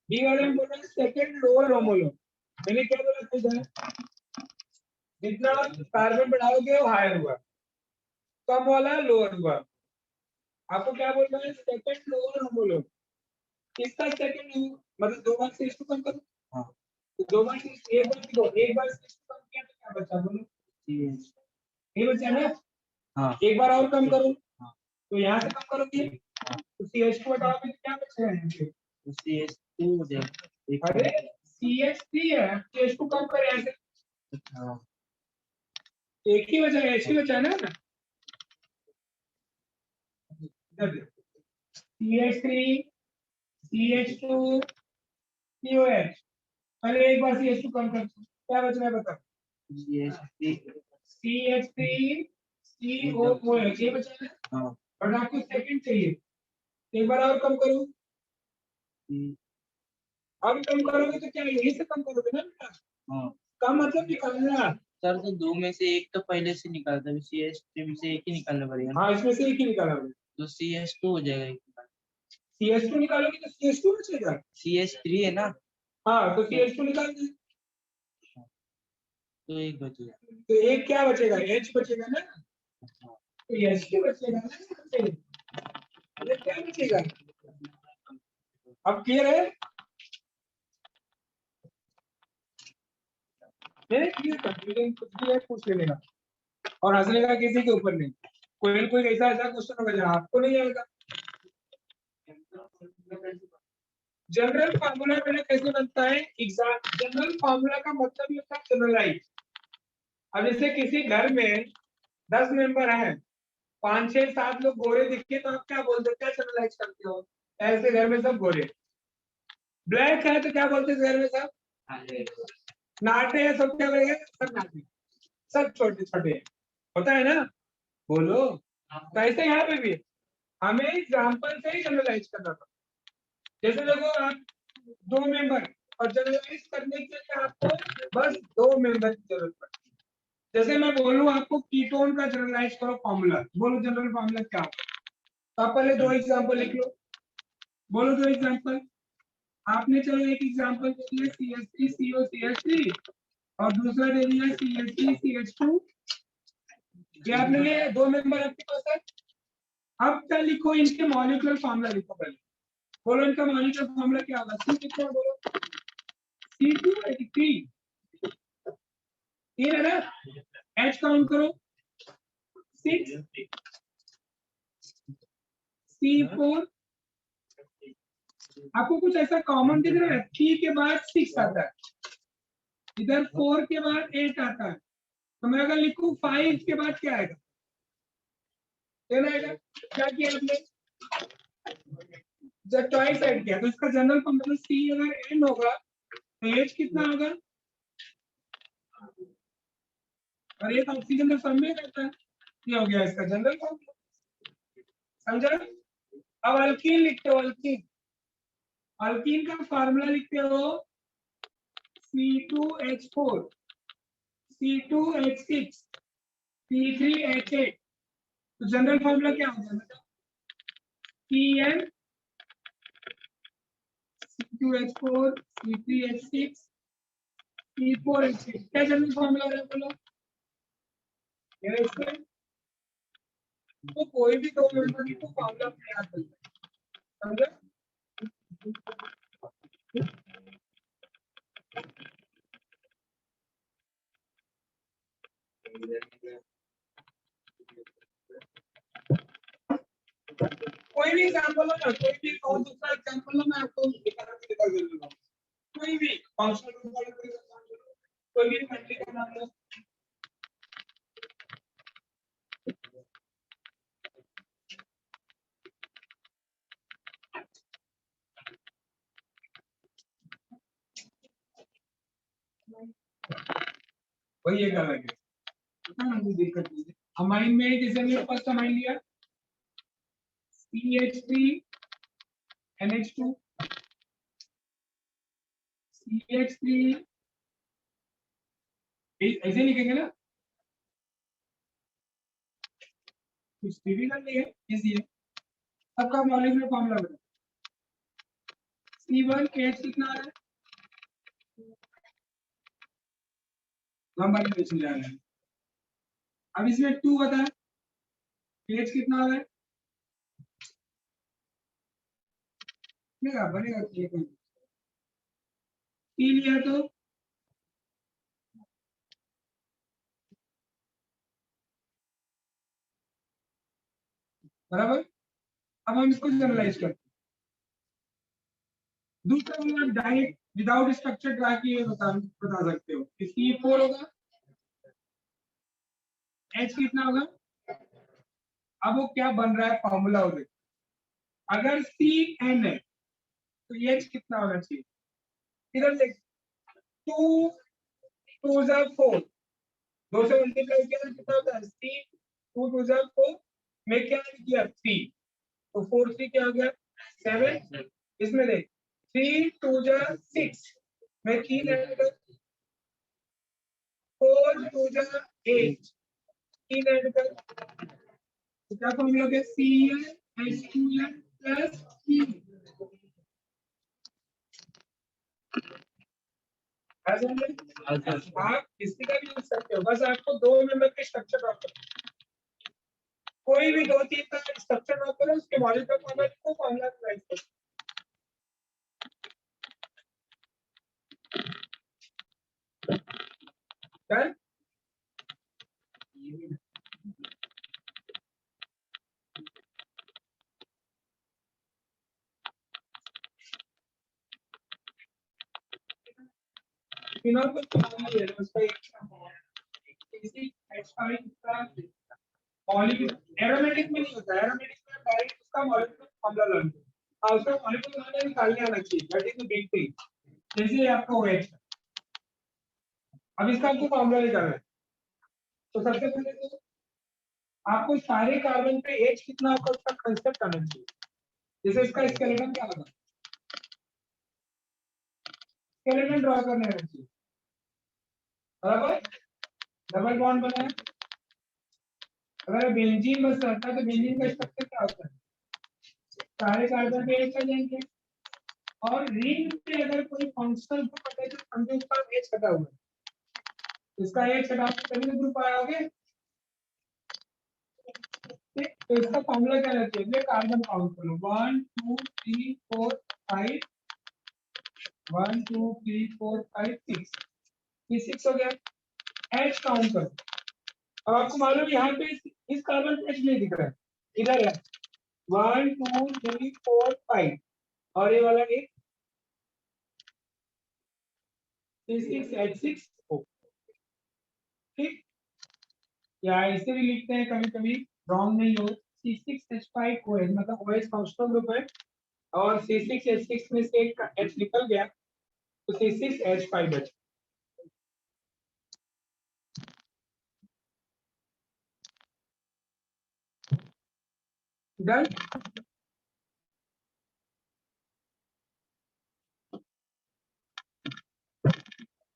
बी वाले में बोला सेकंड लोअर होमोलोग, मैंने क्या बोला था इधर, जितना कार्बन बढ़ाओगे वो हायर हुआ, कम वाला लोअर हुआ, आपको क्या बोल रहा है, सेकंड लोअर होमोलोग, किसका सेकंड, मतलब 2 बार से इसको कम करो, हाँ तो 2 बार से एक बार दो, एक बार से इसको कम किया तो क्या बचा बोलो, ये बचा ना, हाँ एक बार और कम करो, हाँ। तो यहाँ से कम करोगे हाँ। तो CH2 हटाओगे तो क्या बचेगा यहाँ पे, तो CH2 हो जाएगा, अरे CH3 है, CH2 कम कर यहाँ से, हाँ एक ही बचा, H ही बचा ना, CH3 CH2 COH, पहले एक बार CH2 कम कर, क्या बच रहा है बताओ, CH3 COOH, ये बचा है, हाँ और आपको सेकंड चाहिए, एक बार और कम करो, अब कम करोगे तो क्या यही से कम करोगे ना बेटा, हाँ कम मतलब निकालना, सर, तो 2 में से एक तो पहले से निकालता है, CH3 में से एक ही निकालना पड़ेगा ना, हाँ इसमें से एक ही निकालना, तो CH2 हो जाएगा एक, CH2 निकालोगे तो CH2 बचेगा, CH3 है ना, हाँ तो CH2 निकाल दे, तो एक बचेगा, तो एक क्या बचेगा, H बचेगा ना, तो यश के बचेगा ना यहाँ पे। अरे क्या बचेगा? अब क्लियर है? ये कंफ्यूजन कुछ भी है पूछ लेने का, और हंसने का किसी के ऊपर नहीं। कोई ऐसा ऐसा क्वेश्चन होगा जहाँ आपको नहीं आएगा। जनरल फार्मूला बेटा कैसे बनता है? एग्जाम जनरल फार्मूला का मतलब ये होता है जनरलाइज। अब जैसे किसी घर में 10 मेंबर हैं, 5 6 7 लोग गोरे दिखे तो आप क्या बोलते हो, क्या जनरलाइज करते हो? ऐसे घर में सब गोरे। ब्लैक है तो क्या बोलते हैं घर में सब? नाटे हैं, सब क्या बोलेंगे? सब नाटे। सब छोटे छोटे हैं, होता है ना? बोलो। तो ऐसे यहाँ पे भी है। हमें एग्जाम्पल से ही जनरलाइज करना था। जैसे देखो आप 2 मेंबर, और जनरलाइज करने के लिए आपको बस 2 मेंबर की जरूरत पड़ती है। जैसे मैं बोलूं आपको कीटोन का जनरलाइज करो फॉर्मूला, बोलो जनरल फॉर्मूला क्या होगा? तो आप पहले 2 एग्जांपल लिख लो। बोलो 2 एग्जांपल। आपने चलो एक एग्जांपल दे दिया CH3COCH3, और दूसरा दे दिया CH3CH2। ये आपने लिए 2 मेंबर आपके पास है। अब क्या लिखो? इनके मॉलिक्यूलर फॉर्मूला लिखो पहले। बोलो इनका मॉलिक्यूलर फॉर्मूला क्या होगा? C कितना? बोलो C2H3। तीन है ना? H काउंट करो, 6, C4। आपको कुछ ऐसा कॉमन दिख रहा है? 3 के बाद 6 आता है, इधर 4 के बाद 8 आता है। तो मैं अगर लिखूं 5 के बाद क्या आएगा? 10 आएगा। क्या किया आपने? जब ट्वाइस ऐड किया तो इसका जनरल फॉर्मूला C अगर n होगा तो H कितना होगा? और एक ऑक्सीजन तो सब में रहता है। ये हो गया इसका जनरल फॉर्मूला। समझा? अब अल्कीन लिखते हो। अल्कीन अल्कीन का फार्मूला लिखते हो C2H4, C2H6, C3H8। तो जनरल फॉर्मूला क्या होगा बेटा? Cn, C2H4, C3H6, C4H8। क्या जनरल फॉर्मूला है बोलो? ये इसमें तो कोई भी 2 मेंबर को फॉर्मूला अपने याद कर सकते। समझा? कोई भी एग्जांपल हो ना, कोई भी और दूसरा एग्जांपल हो, मैं आपको दिखा दे दूंगा। कोई भी फंक्शनल ग्रुप वाला कोई एग्जांपल हो, कोई भी कंट्री का नाम लो। वही एक अलग है, पता ना, कोई दिक्कत नहीं है। अमाइन में जैसे हमने फर्स्ट अमाइन लिया CH3NH2, CH3, ऐसे लिखेंगे ना? कुछ भी करनी है, इजी है। सबका मॉलिक्यूलर फॉर्मूला बता। C1H कितना है? लंबा रिलेशन जा रहा है। अब इसमें 2 बता, H कितना है? बनेगा बनेगा, 3 लिया तो बराबर। अब हम इसको जनरलाइज करते हैं। दूसरा वाला डायरेक्ट विदाउट स्ट्रक्चर ड्रा किए बता सकते हो। इसकी 4 होगा, H कितना होगा? अब वो क्या बन रहा है फॉर्मूला हो गया। अगर CN है तो H कितना होना चाहिए? इधर देख, 2 2 4, 2 से मल्टीप्लाई किया तो कितना होता है? C 2 2 4 में क्या किया? 3, तो 4 3 क्या हो गया? 7। इसमें देख 3 2 6 में 3 ऐड कर, 4 2 8, 3 ऐड कर, तो क्या फॉर्मूला है? CnH2n plus 3। आप किसी का भी यूज सकते हो, बस आपको 2 मेंबर के स्ट्रक्चर ड्रॉ करना है। कोई भी 2-3 का स्ट्रक्चर ड्रॉ करो, उसके मॉलिक्यूलर फॉर्मूला लिखो, फॉर्मूला राइट करो। डन। फिनॉल को फॉर्मूला ले लो, उसका एक किसी H5 का मॉलिक्यूलर एरोमेटिक में नहीं होता, एरोमेटिक में डायरेक्ट उसका मॉलिक्यूलर फॉर्मूला लो। हां, उसका मॉलिक्यूलर फॉर्मूला निकालने आना चाहिए, that is the big thing. जैसे ये आपका OH, अब इसका आपको फॉर्मूला निकालना है। तो सबसे पहले तो आपको सारे कार्बन पे H कितना होगा उसका कंसेप्ट आना चाहिए। जैसे इसका स्केलेटन क्या होगा, स्केलेटन ड्रॉ करने आना चाहिए, बराबर। डबल बॉन्ड बना है, अगर बेंजीन बस रहता है तो बेंजीन का स्ट्रक्चर क्या होता है, सारे कार्बन पे H आ जाएंगे, और रिंग पे अगर कोई फंक्शनल ग्रुप है तो समझो उसका H हटा हुआ है, इसका H हटा के तभी ग्रुप आया होगा। तो इसका फॉर्मूला क्या रहता है, कार्बन काउंट करो, 1 2 3 4 5, 1 2 3 4 5 6, ये 6 हो गया। H काउंट करो, अब आपको मालूम यहाँ पे इस कार्बन पे H नहीं दिख रहा है, इधर है 1 2 3 4 5, और ये वाला एक C6H6 O, ठीक। या ऐसे भी लिखते हैं कभी कभी, रॉन्ग नहीं हो, C6H5OH मतलब OH फंक्शनल ग्रुप है, और C6H6 में से एक H निकल गया तो C6H5 बचा। डन।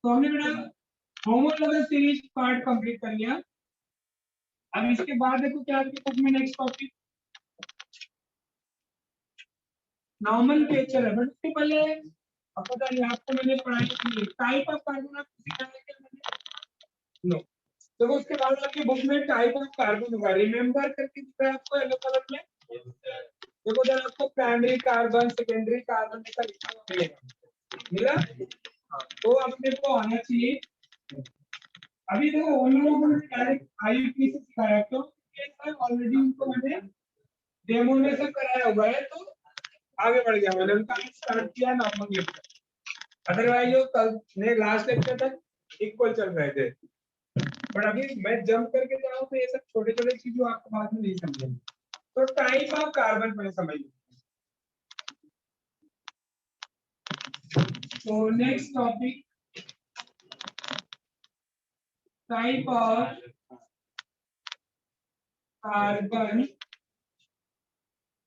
तो हमने बेटा होमोलॉगस सीरीज पार्ट कंप्लीट कर लिया। अब इसके बाद देखो क्या आपके बुक में नेक्स्ट टॉपिक नॉमेनक्लेचर है, बट उसके पहले अब पता नहीं आपको मैंने पढ़ाई की टाइप ऑफ कार्बन आपको सिखाया क्या मैंने, नो। देखो उसके बाद आपकी बुक में टाइप ऑफ कार्बन होगा, रिमेंबर करके दिख रहा है आपको येलो कलर में, देखो जरा आपको प्राइमरी कार्बन सेकेंडरी कार्बन ऐसा लिखा हुआ मिलेगा, मिला। हाँ, तो अपने को आना चाहिए। अभी देखो उन लोगों ने डायरेक्ट IUP से सिखाया, तो ये ऑलरेडी उनको मैंने डेमो में सब कराया हुआ है, तो आगे बढ़ गया, मैंने उनका स्टार्ट किया नॉर्मल लेक्चर, अदरवाइज वो कल ने लास्ट लेक्चर तक इक्वल चल रहे थे, बट अभी मैं जंप करके जाऊं तो ये सब छोटे छोटे चीज जो आपको बाद में नहीं समझेंगे। तो टाइप ऑफ कार्बन पहले समझिए। तो next topic type of carbon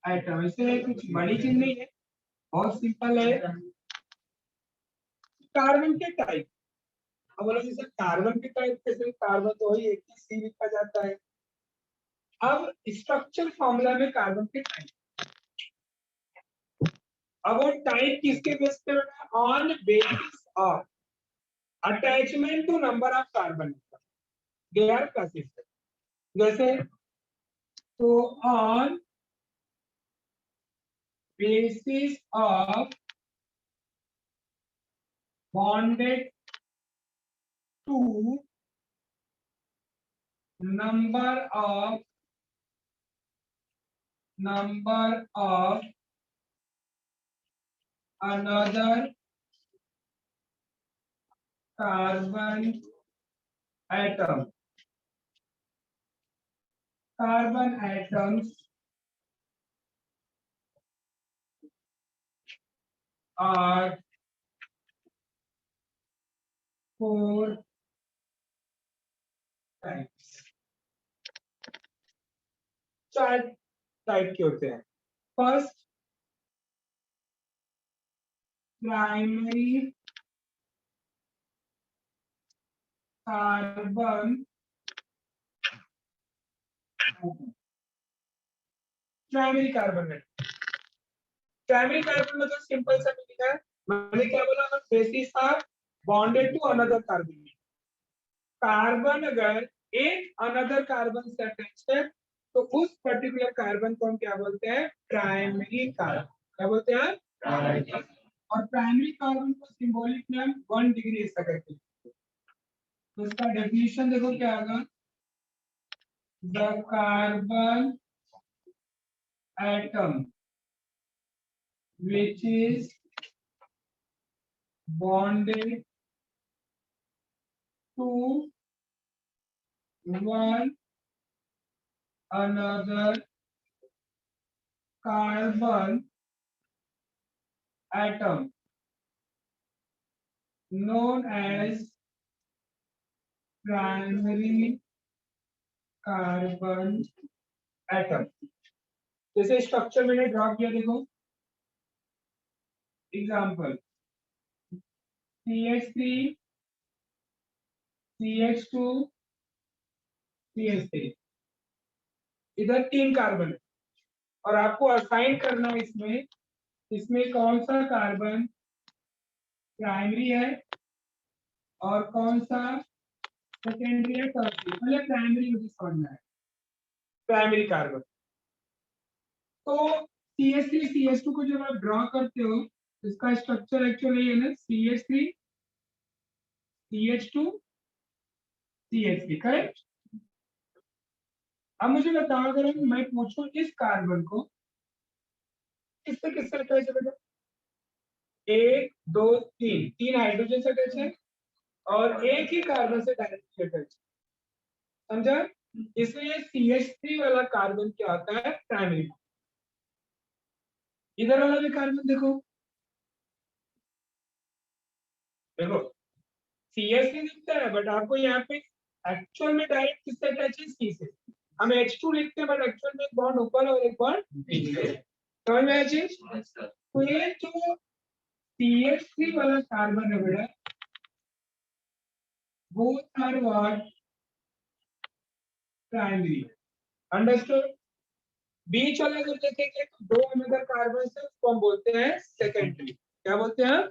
atom, इससे कुछ बड़ी चीज नहीं है, बहुत सिंपल है। कार्बन के टाइप, अब बोलो जैसे कार्बन के टाइप कैसे, कार्बन तो वही एक ही सी लिखा जाता है। अब स्ट्रक्चर फॉर्मूला में कार्बन के टाइप, अब वो टाइप किसके बेस पे बना, on basis of attachment to number of carbon, they are classified. जैसे तो on basis of bonded to number of another carbon atom, carbon atoms are 4 types, 4 type के होते हैं। First primary carbon, primary carbon, primary carbon मतलब simple सा meaning है, मैंने क्या बोला, basis of bonded to another carbon, carbon अगर एक अनदर कार्बन से अटैच्ड है तो उस पर्टिकुलर कार्बन को हम क्या बोलते हैं? Primary carbon. क्या बोलते हैं? और प्राइमरी कार्बन को सिंबॉलिक में हम 1 डिग्री ऐसा करते हैं। तो इसका डेफिनेशन देखो क्या आएगा? The carbon atom which is bonded to one another carbon atom known as primary carbon atom। जैसे स्ट्रक्चर मैंने ड्रॉ किया, देखो एग्जांपल CH3 CH2 CH3, इधर 3 कार्बन है और आपको असाइन करना है इसमें इसमें कौन सा कार्बन प्राइमरी है और कौन सा सेकेंडरी है, टर्शियरी। मतलब प्राइमरी मुझे समझना है, प्राइमरी कार्बन। तो CH3 CH2 को जब आप ड्रॉ करते हो, इसका स्ट्रक्चर एक्चुअली है ना CH3 CH2 CH3, करेक्ट। अब मुझे बताओ, अगर मैं पूछूं इस कार्बन को किससे किससे अटैच है? बेटा 1 2 3, 3 हाइड्रोजन से अटैच है और एक ही कार्बन से डायरेक्टली अटैच, समझा? इसलिए CH3 वाला कार्बन क्या होता है? प्राइमरी। इधर वाला भी कार्बन देखो, देखो CH3 दिखता है बट आपको यहाँ पे एक्चुअल में डायरेक्ट किससे अटैच है? C से। हम H2 लिखते हैं बट एक्चुअल में एक बॉन्ड ऊपर और एक बॉन्ड नीचे। समझ में आया चीज? तो ये जो CH3 वाला कार्बन है बेटा, both are what? Primary. Understood? बीच वाला अगर देखेंगे तो 2 अनदर कार्बन से उसको हम बोलते हैं सेकेंडरी। क्या बोलते हैं?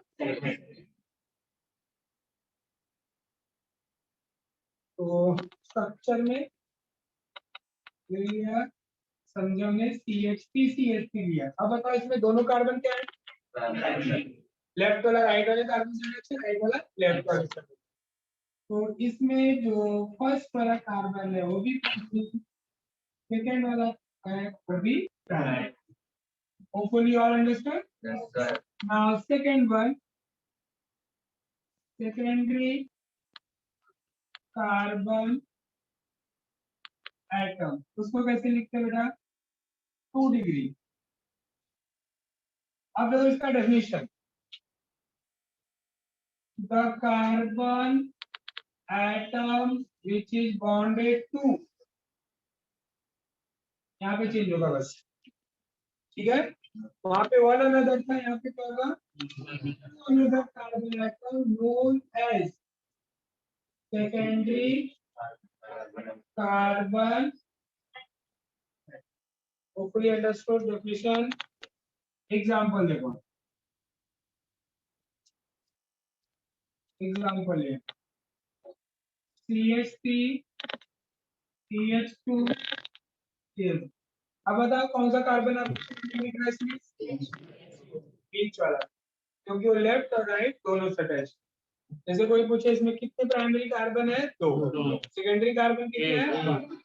तो स्ट्रक्चर में लिया, संजय ने CH3 CH3 लिया। अब बताओ इसमें दोनों कार्बन क्या है? लेफ्ट वाला राइट वाले कार्बन से अटैच है, राइट वाला लेफ्ट वाले से। तो इसमें जो फर्स्ट वाला कार्बन है वो भी सेकेंड वाला है वो भी primary. Hopefully you all understand. Yes, sir. Now second one, secondary carbon atom, उसको कैसे लिखते हैं बेटा? 2 डिग्री। अब देखो इसका definition, the carbon atom which is bonded to, यहाँ पे चेंज होगा बस, ठीक है? वहां पे वन अनदर था, यहाँ पे क्या होगा? Another carbon atom known as secondary carbon। Hopefully understood definition। Example देखो, एग्जाम्पल है CH3 CH2 CH। अब बताओ कौन सा कार्बन आपको दिख रहा है इसमें? बीच वाला, क्योंकि वो लेफ्ट और राइट दोनों से अटैच। जैसे कोई पूछे इसमें कितने प्राइमरी कार्बन है? 2। सेकेंडरी कार्बन कितने हैं?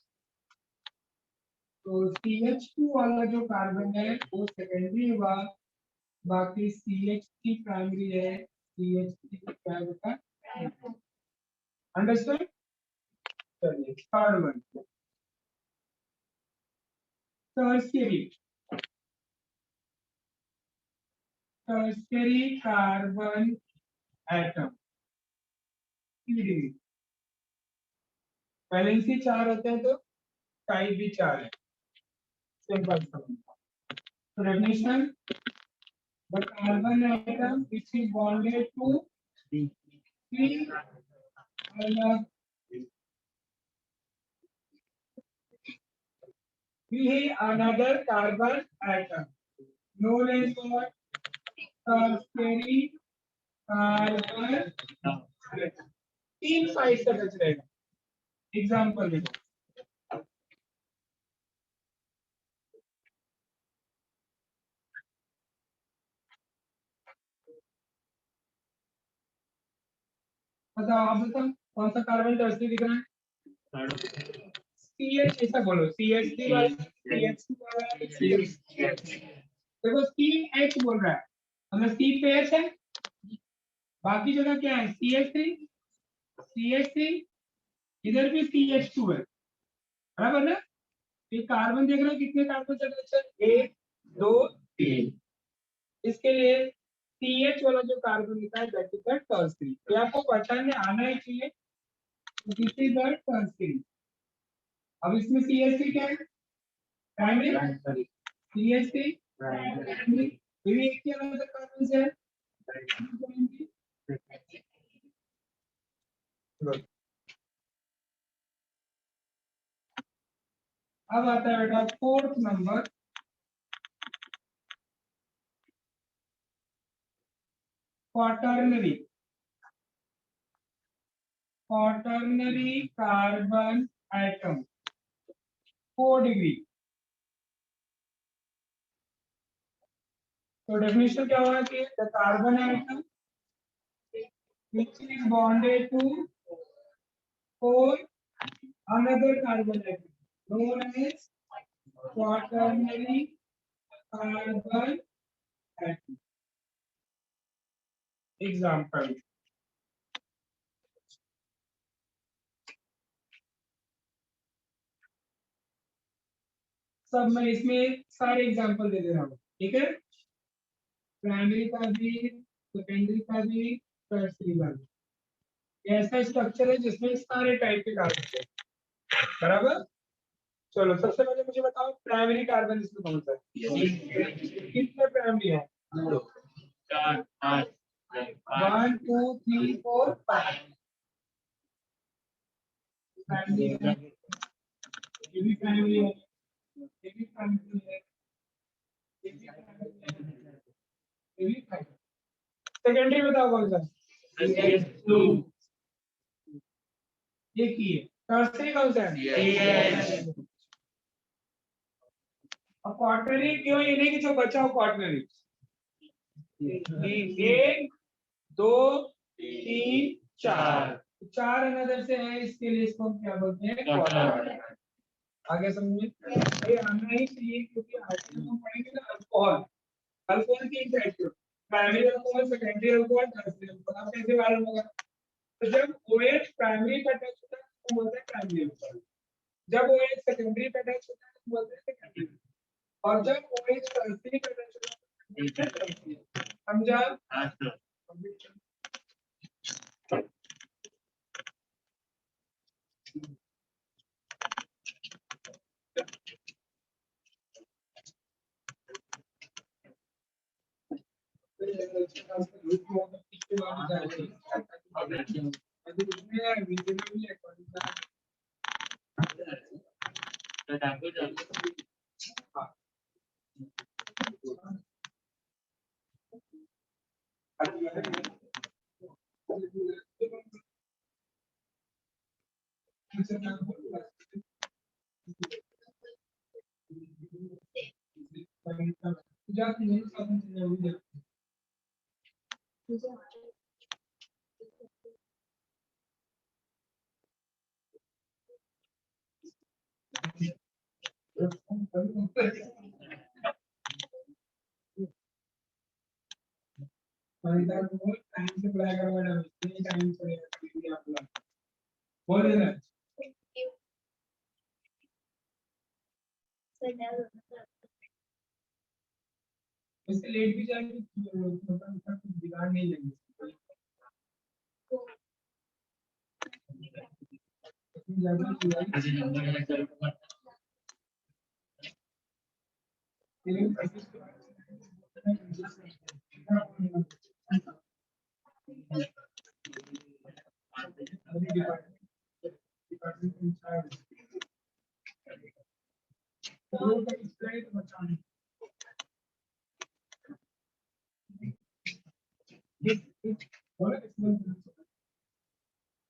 तो CH2 वाला जो कार्बन है वो सेकेंडरी हुआ, बाकी CH3 प्राइमरी है, CH3 क्या होता है? अंडरस्टैंड? चलिए third one, tertiary. Tertiary carbon atom valency 4 होते हैं तो टाइप भी 4 है, सिंपल सा। तो definition, the carbon atom which is bonded to 3 अलग, we another carbon atom known as what? Tertiary carbon atom। 3 side से टच रहेगा। एग्जांपल देखो, बताओ आप बताओ कौन सा कार्बन टर्सरी दिख रहा है? CH ऐसा बोलो, CH3 वाला, CH2 वाला, देखो CH बोल रहा है, हमें C पे H है, बाकी जगह क्या है? CH3, इधर भी CH2 है, बराबर ना? ये कार्बन देख रहे हो कितने कार्बन चल रहे हैं? 1 2 3। इसके लिए CH वाला जो कार्बन लिखा है दैट इज द टर्सरी, ये आपको पहचानने आना ही चाहिए, दिस इज द टर्सरी। अब इसमें CH3 क्या है? प्राइमरी, CH3 प्राइमरी, ये भी एक ही अलग कार्बन से है। अब आता है बेटा fourth number, quaternary, quaternary carbon atom 4 degree. तो डेफिनेशन क्या होगा कि the carbon atom which is bonded to 4 another carbon atom known as quaternary carbon atom. Example, सब मैं इसमें सारे एग्जांपल दे दे रहा हूँ, ठीक है? प्राइमरी का भी, सेकेंडरी का भी, टर्सरी का भी, ऐसा स्ट्रक्चर है जिसमें सारे टाइप के कार्बन है, बराबर? चलो सबसे पहले मुझे बताओ प्राइमरी कार्बन इसमें कौन सा है? कितने प्राइमरी है? 4 5 1 2 3 4 5 प्राइमरी है, ये भी प्राइमरी है, ये भी प्राइमरी है, ये भी प्राइमरी है, ये भी प्राइमरी। सेकेंडरी बताओ कौन सा? एक ही है। टर्सरी कौन सा है? अब क्वार्टरली क्यों, ये नहीं कि जो बचा हो क्वार्टरली, 1 2 3 4, चार अनदर से है, इसके लिए इसको हम क्या बोलते हैं? क्वार्टर। आगे समझिए, ये आना ही चाहिए क्योंकि आगे हम पढ़ेंगे ना अल्कोहल, अल्कोहल की exact primary alcohol, secondary alcohol, tertiary alcohol, आप कैसे मालूम होगा? तो जब OH प्राइमरी का टच होता है तो बोलते हैं प्राइमरी अल्कोहल, जब OH सेकेंडरी का टच होता है तो बोलते हैं सेकेंडरी, और जब OH टर्सरी का टच होता है तो बोलते हैं टर्सरी। समझा? टाइम से पढ़ाया करो मैडम, इतनी टाइम से आपका बोल देना। इससे लेट भी जाएगी मतलब कुछ बिगाड़ नहीं लेंगे,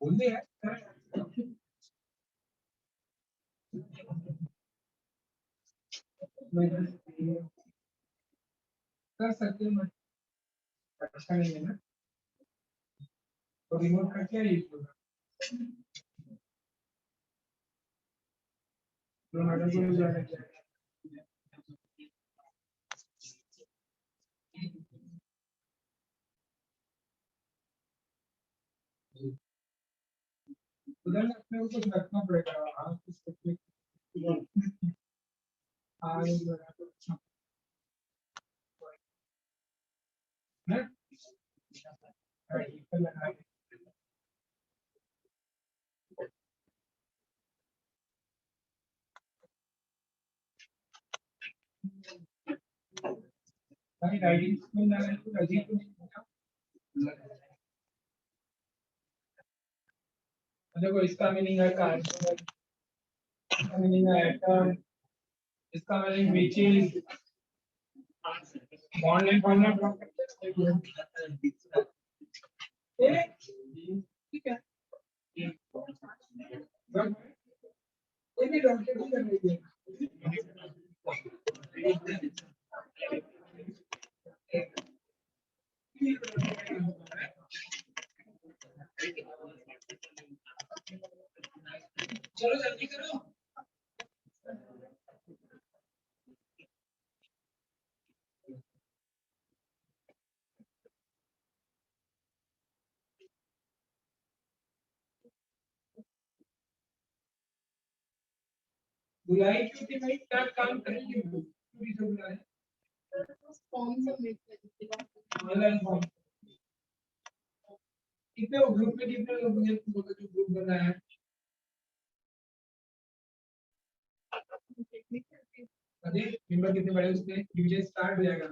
बोलते हैं कर सकते हैं, अच्छा नहीं है ना? तो रिमोट का क्या यूज होगा? तो मैडम को यूज आना चाहिए। उधर अपने को कुछ रखना पड़ेगा। आप कुछ रखिए। आज है भाई राइटिंग में ना तो अजीब तो नहीं होगा। देखो इसका मीनिंग है कार, इसका मीनिंग है एटम, इसका meaning which is bond and formula draw करते हैं। ठीक है कोई भी डॉक्टर नहीं कर रही चलो जल्दी करो। बुलाई क्यों थी भाई? क्या काम करेंगे पूरी सब बुलाए फॉर्म सबमिट कर दीजिएगा। ऑनलाइन फॉर्म कितने ग्रुप में कितने लोग हैं जो ग्रुप बनाया है? अरे मेंबर कितने बड़े उसमें यूजर स्टार्ट हो जाएगा।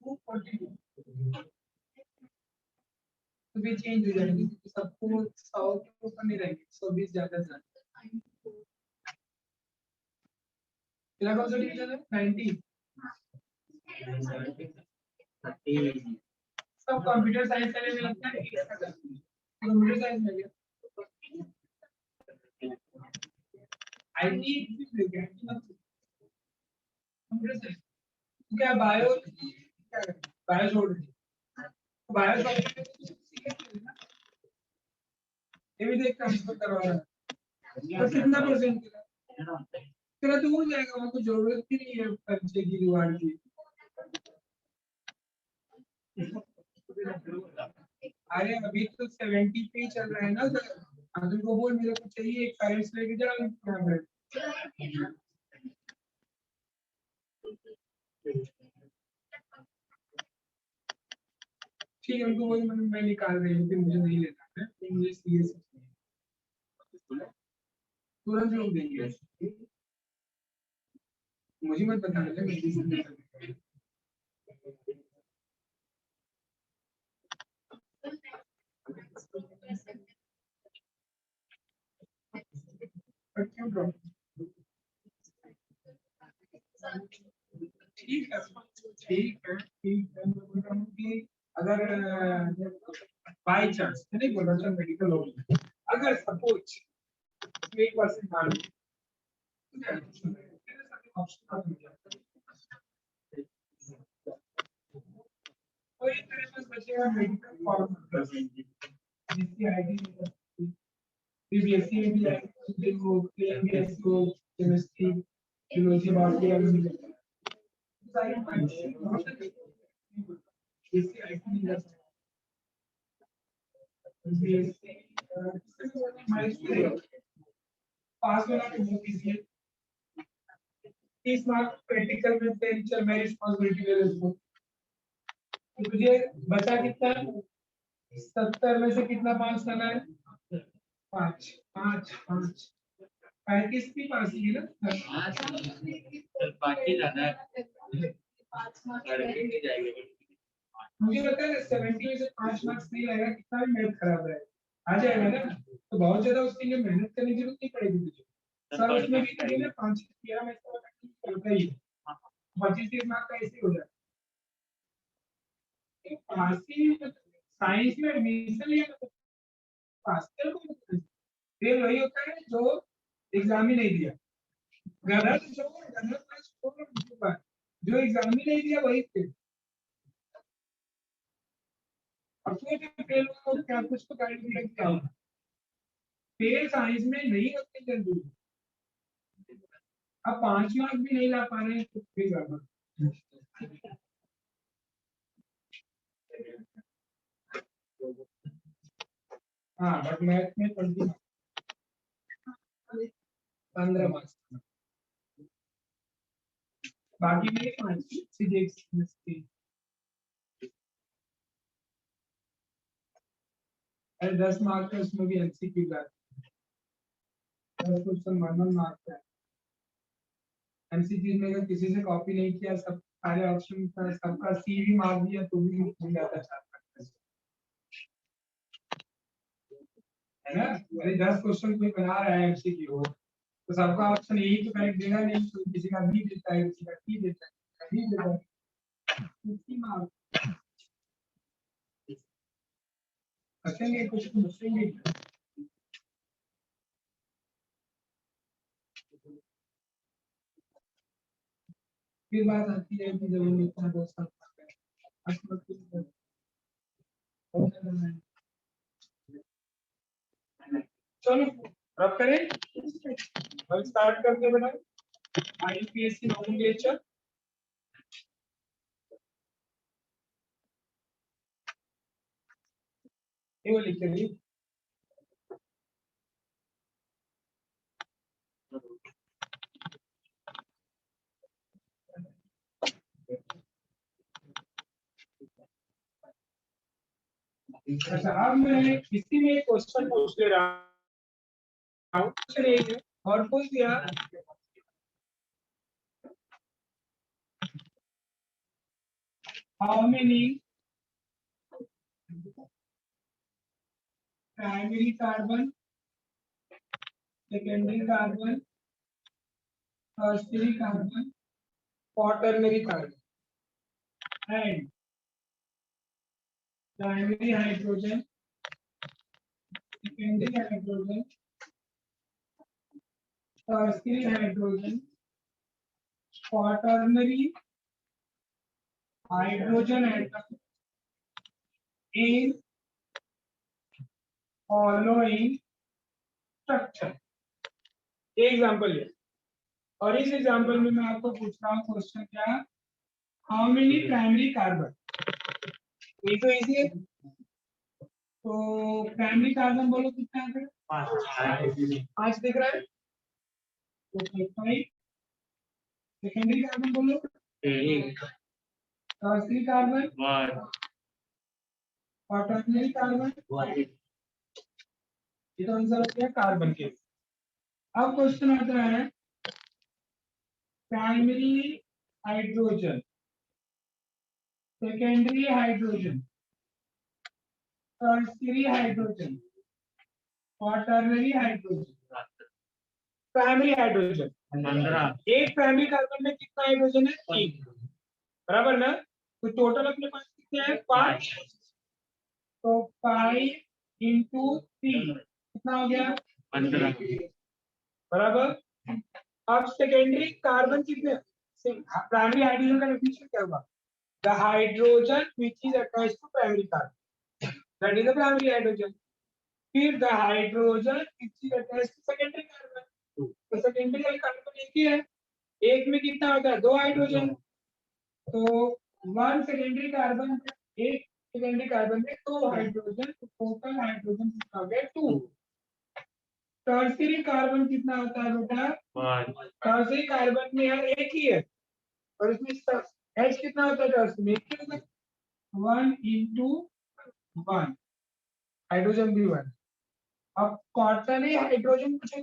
242 तो भी चेंज हो जाएंगे सबको 100 के ऊपर नहीं रहेंगे 120 ज्यादा से कितना कौन सा डिवीजन है 90 सब कंप्यूटर साइंस करने में लगता है कंप्यूटर साइंस में गया आईटी कंप्यूटर साइंस क्या बायो बायो छोड़ दीजिए बायो ये भी देख ट्रांसफर करवा रहा है और कितना परसेंट तेरा तो हो जाएगा वहां को जरूरत ही नहीं है परिचय की दीवार की अरे अभी तो 70 पे ही चल रहा है ना सर अब्दुल को बोल मेरे को चाहिए एक पेरेंट्स लेके जा यहाँ पे ठीक है उनको वही मैं निकाल रही हूँ कि मुझे नहीं लेना है तो मुझे सीएस तुरंत लोग देंगे मुझे मत बताना मेडिसिन क्यों ड्रॉप ठीक है मैं बोल रहा हूँ कि अगर बाई चांस नहीं बोल रहा मेडिकल हो अगर सपोज 1% मान लो तो एक तरह से बचेगा मेडिकल फॉर्म जिसकी आईडी बीबीएससी में भी आईडी को एमबीएस को केमिस्ट्री बायोलॉजी बायोलॉजी इसकी आईडी नहीं पास में ना तो कीजिए 30 मार्क्स प्रैक्टिकल में टीचर मैं रिस्पांसिबिलिटी ले लेता हूं तो तुझे बचा कितना 70 में से कितना पास करना है 5 5 5 35 भी पास ही है ना बाकी ज्यादा जाएगा मुझे लगता है 70 में से 5 मार्क्स नहीं आएगा कितना भी मैथ खराब है आ जाएगा ना तो बहुत ज्यादा उसके लिए मेहनत करने की जरूरत नहीं पड़ेगी तुझे सर उसमें भी करेंगे 5 13 में से होता ही 25 मार्क्स का ऐसे हो जाएगा साइंस में एडमिशन लिया तो पास फेल वही होता है जो एग्जाम ही नहीं दिया जो एग्जाम ही नहीं दिया वही फेल अब सोचिए फेल हुआ तो क्या कुछ तो गाइड दिया क्या होगा। फेल साइंस में नहीं होते जल्दी। अब 5 मार्क भी नहीं ला पा रहे हैं तो फिर गड़बड़। हाँ बट मैथ में 20 15 मार्क्स, बाकी मेरे 5 फिजिक्स और 10 मार्क का उसमें भी एमसीक्यू का 10 क्वेश्चन 1 मार्क का एमसीक्यू में अगर किसी से कॉपी नहीं किया सब सारे ऑप्शन का सबका सी भी मार दिया तो भी मिल जाता 4 मार्क है ना। अरे 10 क्वेश्चन कोई बना रहा है एमसीक्यू तो सबका ऑप्शन यही तो करेक्ट देगा नहीं, तो किसी का बी देता है, किसी का सी देता है, डी देता है, 50 मार्क बचेंगे, कुछ तो बचेंगे। फिर बात आती है कि जब इतना 2 साल चलो रब करें, अब स्टार्ट करते बेटा आईयूपीएससी नॉमिनेशन। ये वो लिख रही अच्छा। अब मैं इसी में क्वेश्चन पूछ ले रहा हूँ, कुछ नहीं है और पूछ दिया how many primary carbon, secondary carbon, tertiary carbon, quaternary carbon and primary hydrogen, secondary hydrogen, tertiary hydrogen, quaternary hydrogen atom in following structure। ये एग्जांपल है और इस एग्जांपल में मैं आपको पूछ रहा हूँ क्वेश्चन क्या, हाउ मेनी प्राइमरी कार्बन। ये तो इजी है, तो प्राइमरी कार्बन बोलो कितना है, 5 दिख रहा है, तो 5। सेकेंडरी कार्बन बोलो, टर्शियरी कार्बन, क्वाटरनरी कार्बन, ये तो आंसर हो गया कार्बन के। अब क्वेश्चन आता है primary hydrogen, secondary hydrogen, tertiary hydrogen, quaternary hydrogen, primary hydrogen 15। एक प्राइमरी कार्बन में कितना हाइड्रोजन है, 3, बराबर ना। तो टोटल अपने पास कितने हैं, 5। तो 5 इंटू 3 कितना हो गया, 15, बराबर। अब सेकेंडरी कार्बन कितने, प्राइमरी हाइड्रोजन का डेफिनेशन क्या होगा, the hydrogen which is attached to primary carbon, that is the primary hydrogen. फिर the hydrogen which is attached to secondary carbon, तो सेकेंडरी कार्बन एक ही है, एक में कितना होता है, 2 हाइड्रोजन, तो 1 सेकेंडरी कार्बन, एक सेकेंडरी कार्बन में 2 हाइड्रोजन, तो टोटल हाइड्रोजन कितना हो गया, 2। टर्शियरी कार्बन कितना होता है बेटा, टर्शियरी कार्बन में यार एक ही है और इसमें H कितना होता है, टर्शियरी में एक ही होता है, 1 इंटू 1, हाइड्रोजन भी 1। अब क्वाटरनरी हाइड्रोजन पूछे,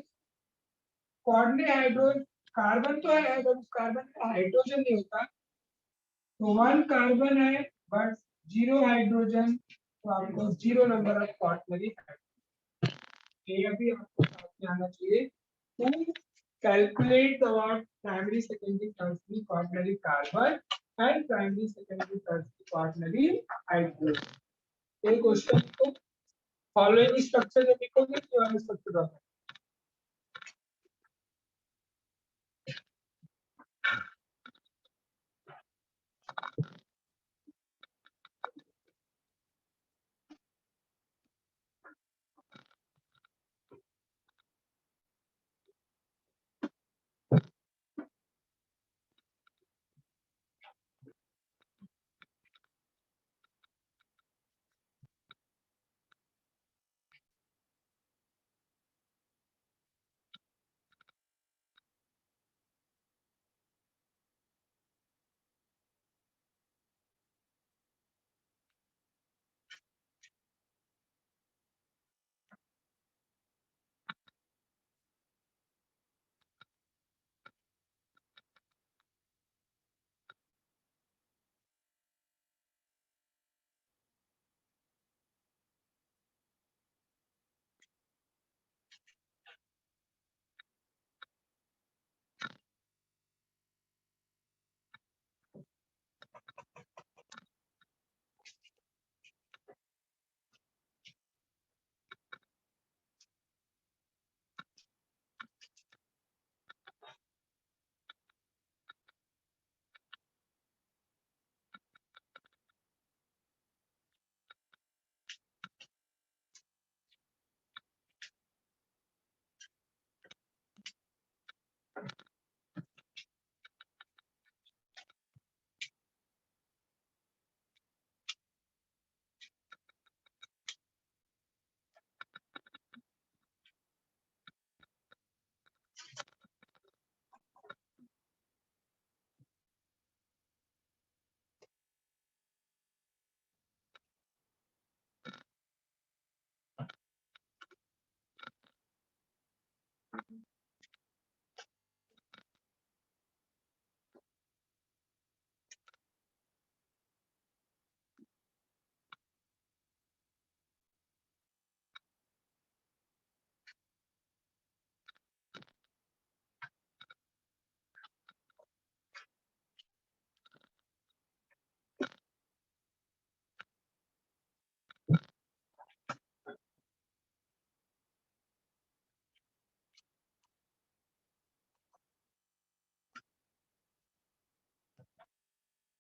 क्वाटरनरी हाइड्रोजन कार्बन तो है अगर उस कार्बन में हाइड्रोजन नहीं होता, तो 1 कार्बन है बट 0 हाइड्रोजन, तो आपको 0 नंबर ऑफ क्वाटरनरी हाइड्रोजन। ये अभी आपको साथ में आना चाहिए to calculate the what primary secondary tertiary quaternary carbon and primary secondary tertiary quaternary hydrogen. ये क्वेश्चन को फॉलोइंग स्ट्रक्चर जब लिखोगे तो वाला स्ट्रक्चर होगा।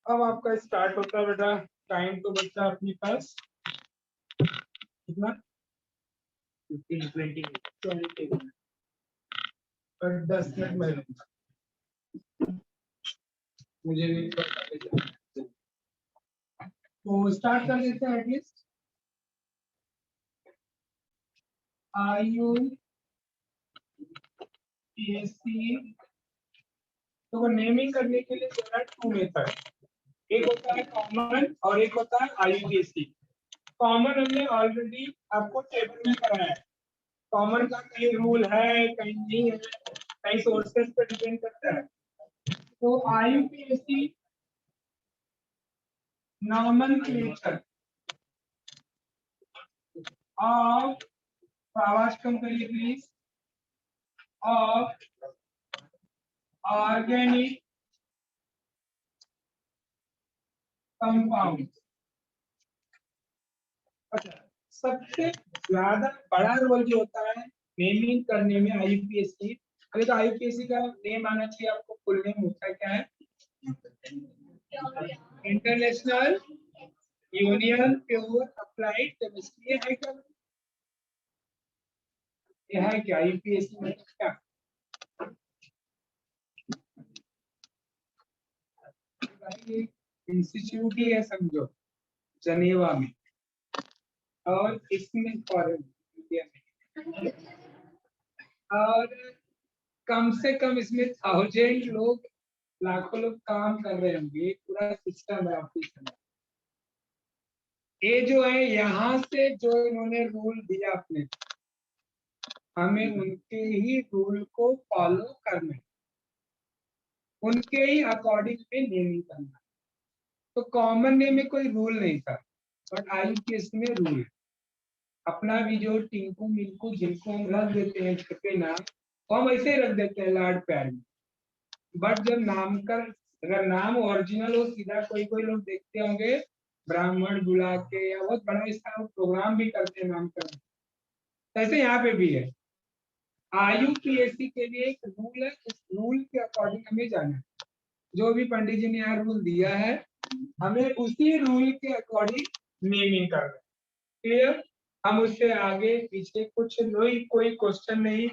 अब आपका स्टार्ट होता है बेटा। टाइम तो बच्चा अपने पास कितना 15-20 20 मिनट और 10 मिनट मैं लूंगा। मुझे भी पता है। तो स्टार्ट कर देते हैं एटलीस्ट। आयु पीएससी तो नेमिंग करने के लिए देयर आर टू मेथड। एक होता है कॉमन और एक होता है आईयूपीएससी। कॉमन हमने ऑलरेडी आपको टेबल में कराया है। कॉमन का कहीं रूल है कहीं नहीं है, कहीं सोर्सेस पे डिपेंड करता है। तो आईयूपीएससी नॉमेनक्लेचर ऑफ, आवाज कम करिए प्लीज, ऑफ ऑर्गेनिक कंपाउंड। अच्छा, सबसे ज्यादा बड़ा रोल जो होता है नेमिंग करने में आईयूपीएससी। अरे तो आईयूपीएससी का नेम आना चाहिए आपको। फुल नेम होता है क्या है? International union pure applied chemistry. है क्या? ये है क्या आईयूपीएससी में क्या? इंस्टीट्यूट ही है समझो जनेवा में, और इसमें फॉरेन इंडिया में, और कम से कम इसमें 1000 लोग, लाखों लोग काम कर रहे होंगे। पूरा सिस्टम है ऑफिस में। ये जो है यहाँ से जो इन्होंने रूल दिया अपने, हमें उनके ही रूल को फॉलो करना है, उनके ही अकॉर्डिंग में नेमिंग करना है। तो कॉमन नेम में कोई रूल नहीं था, बट आईयूपीएससी में रूल है। अपना भी जो टिंकू मिंकू जिनको हम रख देते हैं छोटे नाम, तो हम ऐसे ही रख देते हैं लाड प्यार में। बट जब नाम का अगर नाम ओरिजिनल हो, सीधा कोई कोई लोग देखते होंगे ब्राह्मण बुला के या बहुत बड़ा इसका प्रोग्राम भी करते हैं नामकरण, ऐसे यहाँ पे भी है। आईयूपीएससी के लिए एक रूल है, उस रूल के अकॉर्डिंग हमें जाना है। जो भी पंडित जी ने यहाँ रूल दिया है, हमें उसी रूल के अकॉर्डिंग नेमिंग करना है। क्लियर? हम उससे आगे पीछे कुछ नहीं, कोई क्वेश्चन नहीं।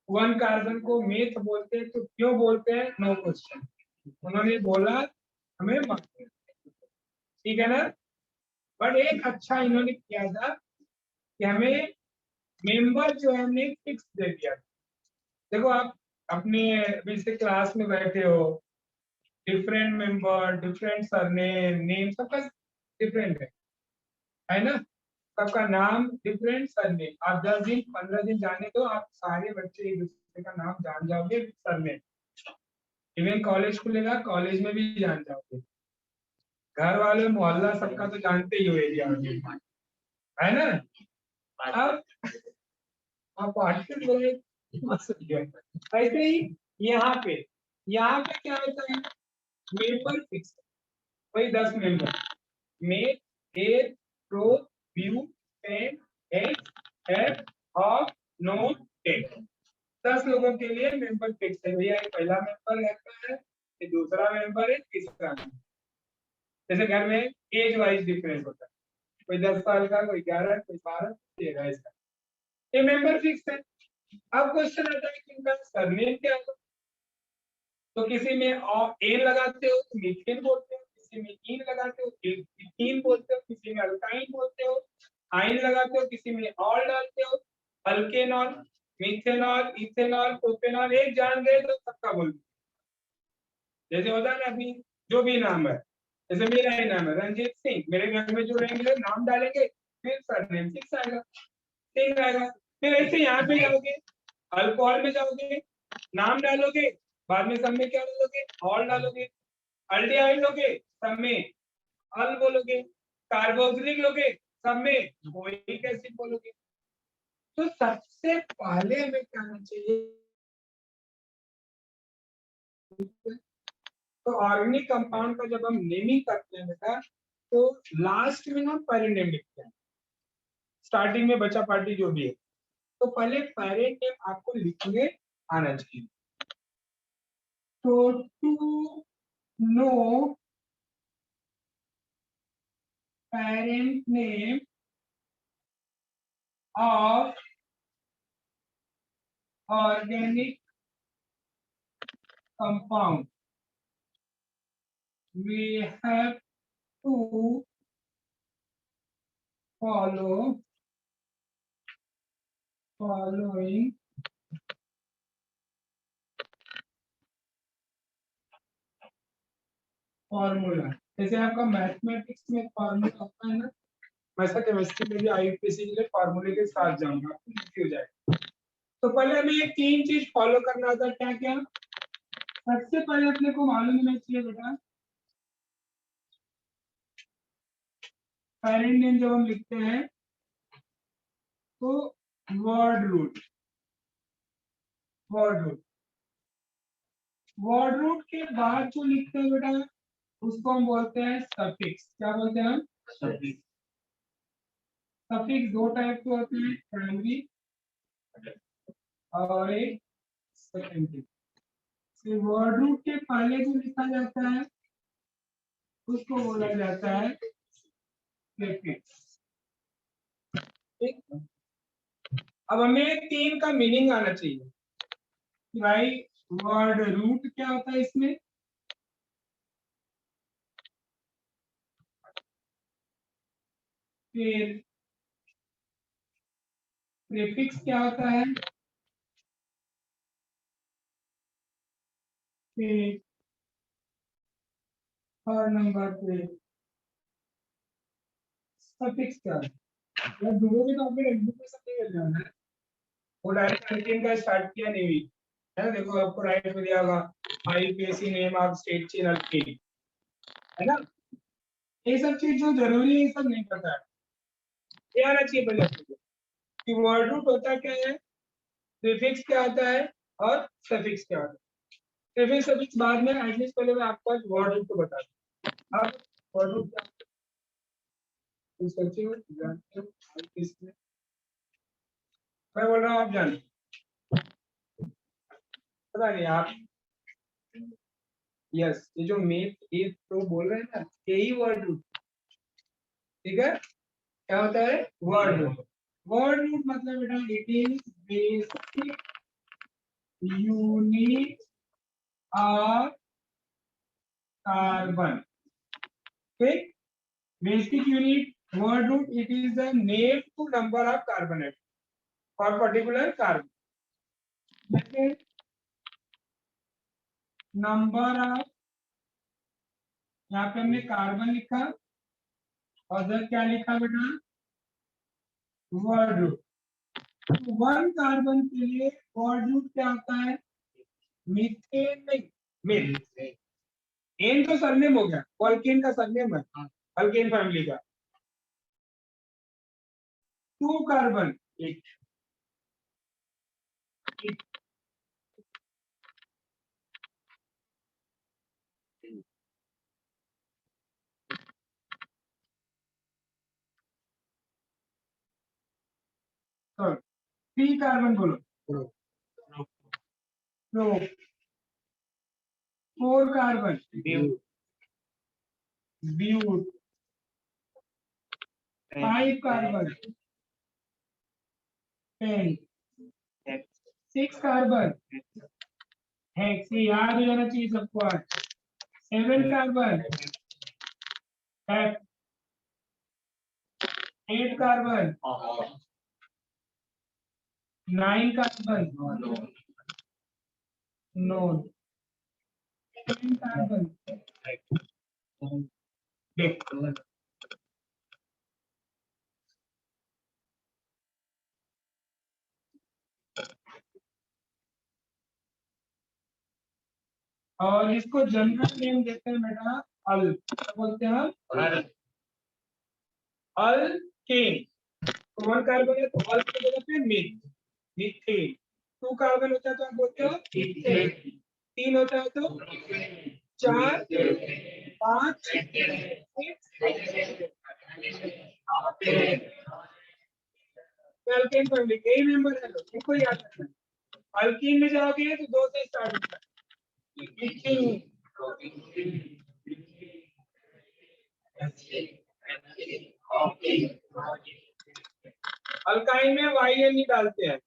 वन कार्बन को मेथ बोलते हैं तो क्यों बोलते हैं? No question. उन्होंने बोला हमें मानते हैं। ठीक है ना? बट एक अच्छा इन्होंने किया था कि हमें मेंबर जो है हमने फिक्स दे दिया। देखो आप अपने अभी से क्लास में बैठे हो, different member, different surname, name सबका डिफरेंट है ना? सबका नाम डिफरेंट सरनेम। आप 10 दिन 15 दिन जाने दो, आप सारे बच्चे एक दूसरे का नाम जान जाओगे सरनेम। इवन कॉलेज खुलेगा, कॉलेज में भी जान जाओगे। घर वाले मोहल्ला सबका तो जानते ही हो एरिया में, है ना? अब आप आर्टिस्ट बोले ऐसे ही यहाँ पे क्या होता है? मेंबर फिक्स, वही 10 मेंबर, मेट एट प्रो व्यू ten X F of no ten. 10 लोगों के लिए मेंबर फिक्स है। भैया एक पहला मेंबर रहता है, ये दूसरा मेंबर है, तीसरा मेंबर। जैसे घर में एज वाइज डिफरेंस होता है, कोई 10 साल का, कोई 11, कोई 12, 13 ऐसा। ये मेंबर फिक्स है। अब क्वेश्चन आता है कि इनका सरनेम क्या है? तो किसी में एन लगाते हो तो मीथेन बोलते हो, किसी में इन लगाते हो इथीन बोलते हो, किसी में अल्काइन बोलते हो, आइन लगाते हो, किसी में ऑल डालते हो, अल्केनॉल, मीथेनॉल, इथेनॉल, प्रोपेनॉल। एक जान गए तो सबका बोल दो। जैसे होता है ना, अभी जो भी नाम है, जैसे मेरा ही नाम है रंजीत सिंह, मेरे घर में जो रहेंगे नाम डालेंगे, फिर सरनेम सिक्स आएगा, सिंह आएगा। फिर ऐसे यहाँ पे जाओगे, अल्कोहल में जाओगे, नाम डालोगे, बाद में सब में क्या डालोगे? ऑल डालोगे। अल्डिहाइड लोगे, सब में अल बोलोगे। कार्बोक्सिलिक लोगे, सब में बोरिक एसिड बोलोगे। तो सबसे पहले हमें क्या आना चाहिए? तो ऑर्गेनिक कंपाउंड का जब हम नेमिंग करते हैं बेटा, तो लास्ट में हम पैरेंट नेम लिखते हैं, स्टार्टिंग में बचा पार्टी जो भी है। तो पहले पैरेंट नेम आपको लिखने आना चाहिए। तो to know parent name of organic compound. We have to follow following formula. जैसे आपका मैथमेटिक्स में फॉर्मूला होता है ना, वैसा केमिस्ट्री में भी आईयूपीएसी के लिए फॉर्मूले के साथ जाऊंगा, आपको इजी हो जाएगा। तो पहले हमें ये तीन चीज फॉलो करना होता है। क्या क्या? सबसे पहले अपने को मालूम होना चाहिए बेटा, पेरेंट नेम जब हम लिखते हैं तो वर्ड रूट, वर्ड रूट के बाद जो लिखते हैं बेटा उसको हम बोलते हैं सफिक्स। क्या बोलते हैं हम? सफिक्स। सफिक्स दो टाइप के होते हैं, प्राइमरी और एक सेकेंडरी। वर्ड रूट के पहले जो लिखा जाता है उसको बोला जाता है प्रीफिक्स। ठीक, अब हमें तीन का मीनिंग आना चाहिए कि भाई वर्ड रूट क्या होता है इसमें, फिर प्रीफिक्स क्या होता है, फिर थर्ड नंबर पे सफिक्स क्या है। यार दोनों तो आपने एक दूसरे से नहीं मिल जाना है, वो डायरेक्ट एल्केन का स्टार्ट किया नहीं हुई है ना। देखो आपको राइट में दिया होगा IUPAC name of state chain alkane, है ना। ये सब चीज जो जरूरी है ये सब नहीं पता है, ये आना चाहिए पहले आपको कि वर्ड रूट होता क्या है, प्रीफिक्स क्या होता है और सफिक्स क्या होता है। प्रीफिक्स सफिक्स बाद में, एटलीस्ट पहले मैं आपको वर्ड रूट को बता दूं। अब वर्ड रूट क्या होता है सोचिए, जानते हो किसमें मैं बोल रहा हूँ, आप जानते पता नहीं आप। यस, ये जो मेथ ये तो बोल रहे हैं ना, यही वर्ड रूट, ठीक है। क्या होता है? Word root. वर्ड रूट मतलब बेटा it is basic unit of carbon. ठीक, basic unit word root, it is the name to number of carbon atom for particular carbon. जैसे नंबर ऑफ, यहाँ पे हमने कार्बन लिखा और इधर क्या लिखा बेटा? Word root. वन कार्बन के लिए वर्ड रूट क्या होता है? मीथेन नहीं, मिथ। एन तो सरनेम हो गया, अल्केन का सरनेम है, अल्केन फैमिली का। टू कार्बन एक, थ्री कार्बन बोलो, pro. Four carbon but. Five carbon pen. Six carbon hex, ये याद हो जाना चाहिए सबको आज। Seven carbon hep. Eight carbon nine carbon non. 10 carbon dec. और इसको जनरल नेम देते हैं बेटा अल, क्या बोलते हैं हम? अल्केन। तो वन कार्बन है तो अल की जगह पे मिथ, मीथेन। टू कार्बन होता है तो आप बोलते हो इथेन। तीन होता है तो चार, पांच, अल्केन फैमिली यही मेंबर है, इनको याद रखना। अल्कीन में जाओगे तो दो से स्टार्ट होता है, इथीन, इथाइन में YN नहीं डालते हैं,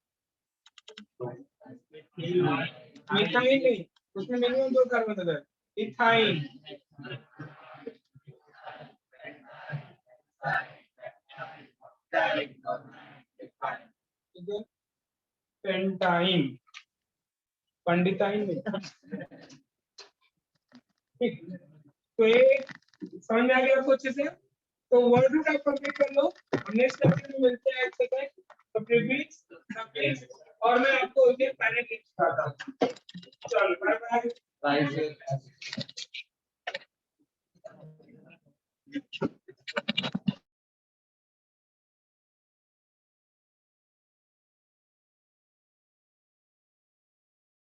मिथाइन नहीं, उसमें मिनिमम 2 कार्बन होता है। इथाइन, ठीक है, पेंटाइन, पंडिताइन नहीं। ठीक, तो ये समझ में आ गया आपको अच्छे से? तो वर्ड रूट आप कंप्लीट कर लो, नेक्स्ट लेक्चर में मिलते हैं एक्सरसाइज और मैं आपको एक पैरेंट लिख सिखाता हूँ। चलो बाय बाय।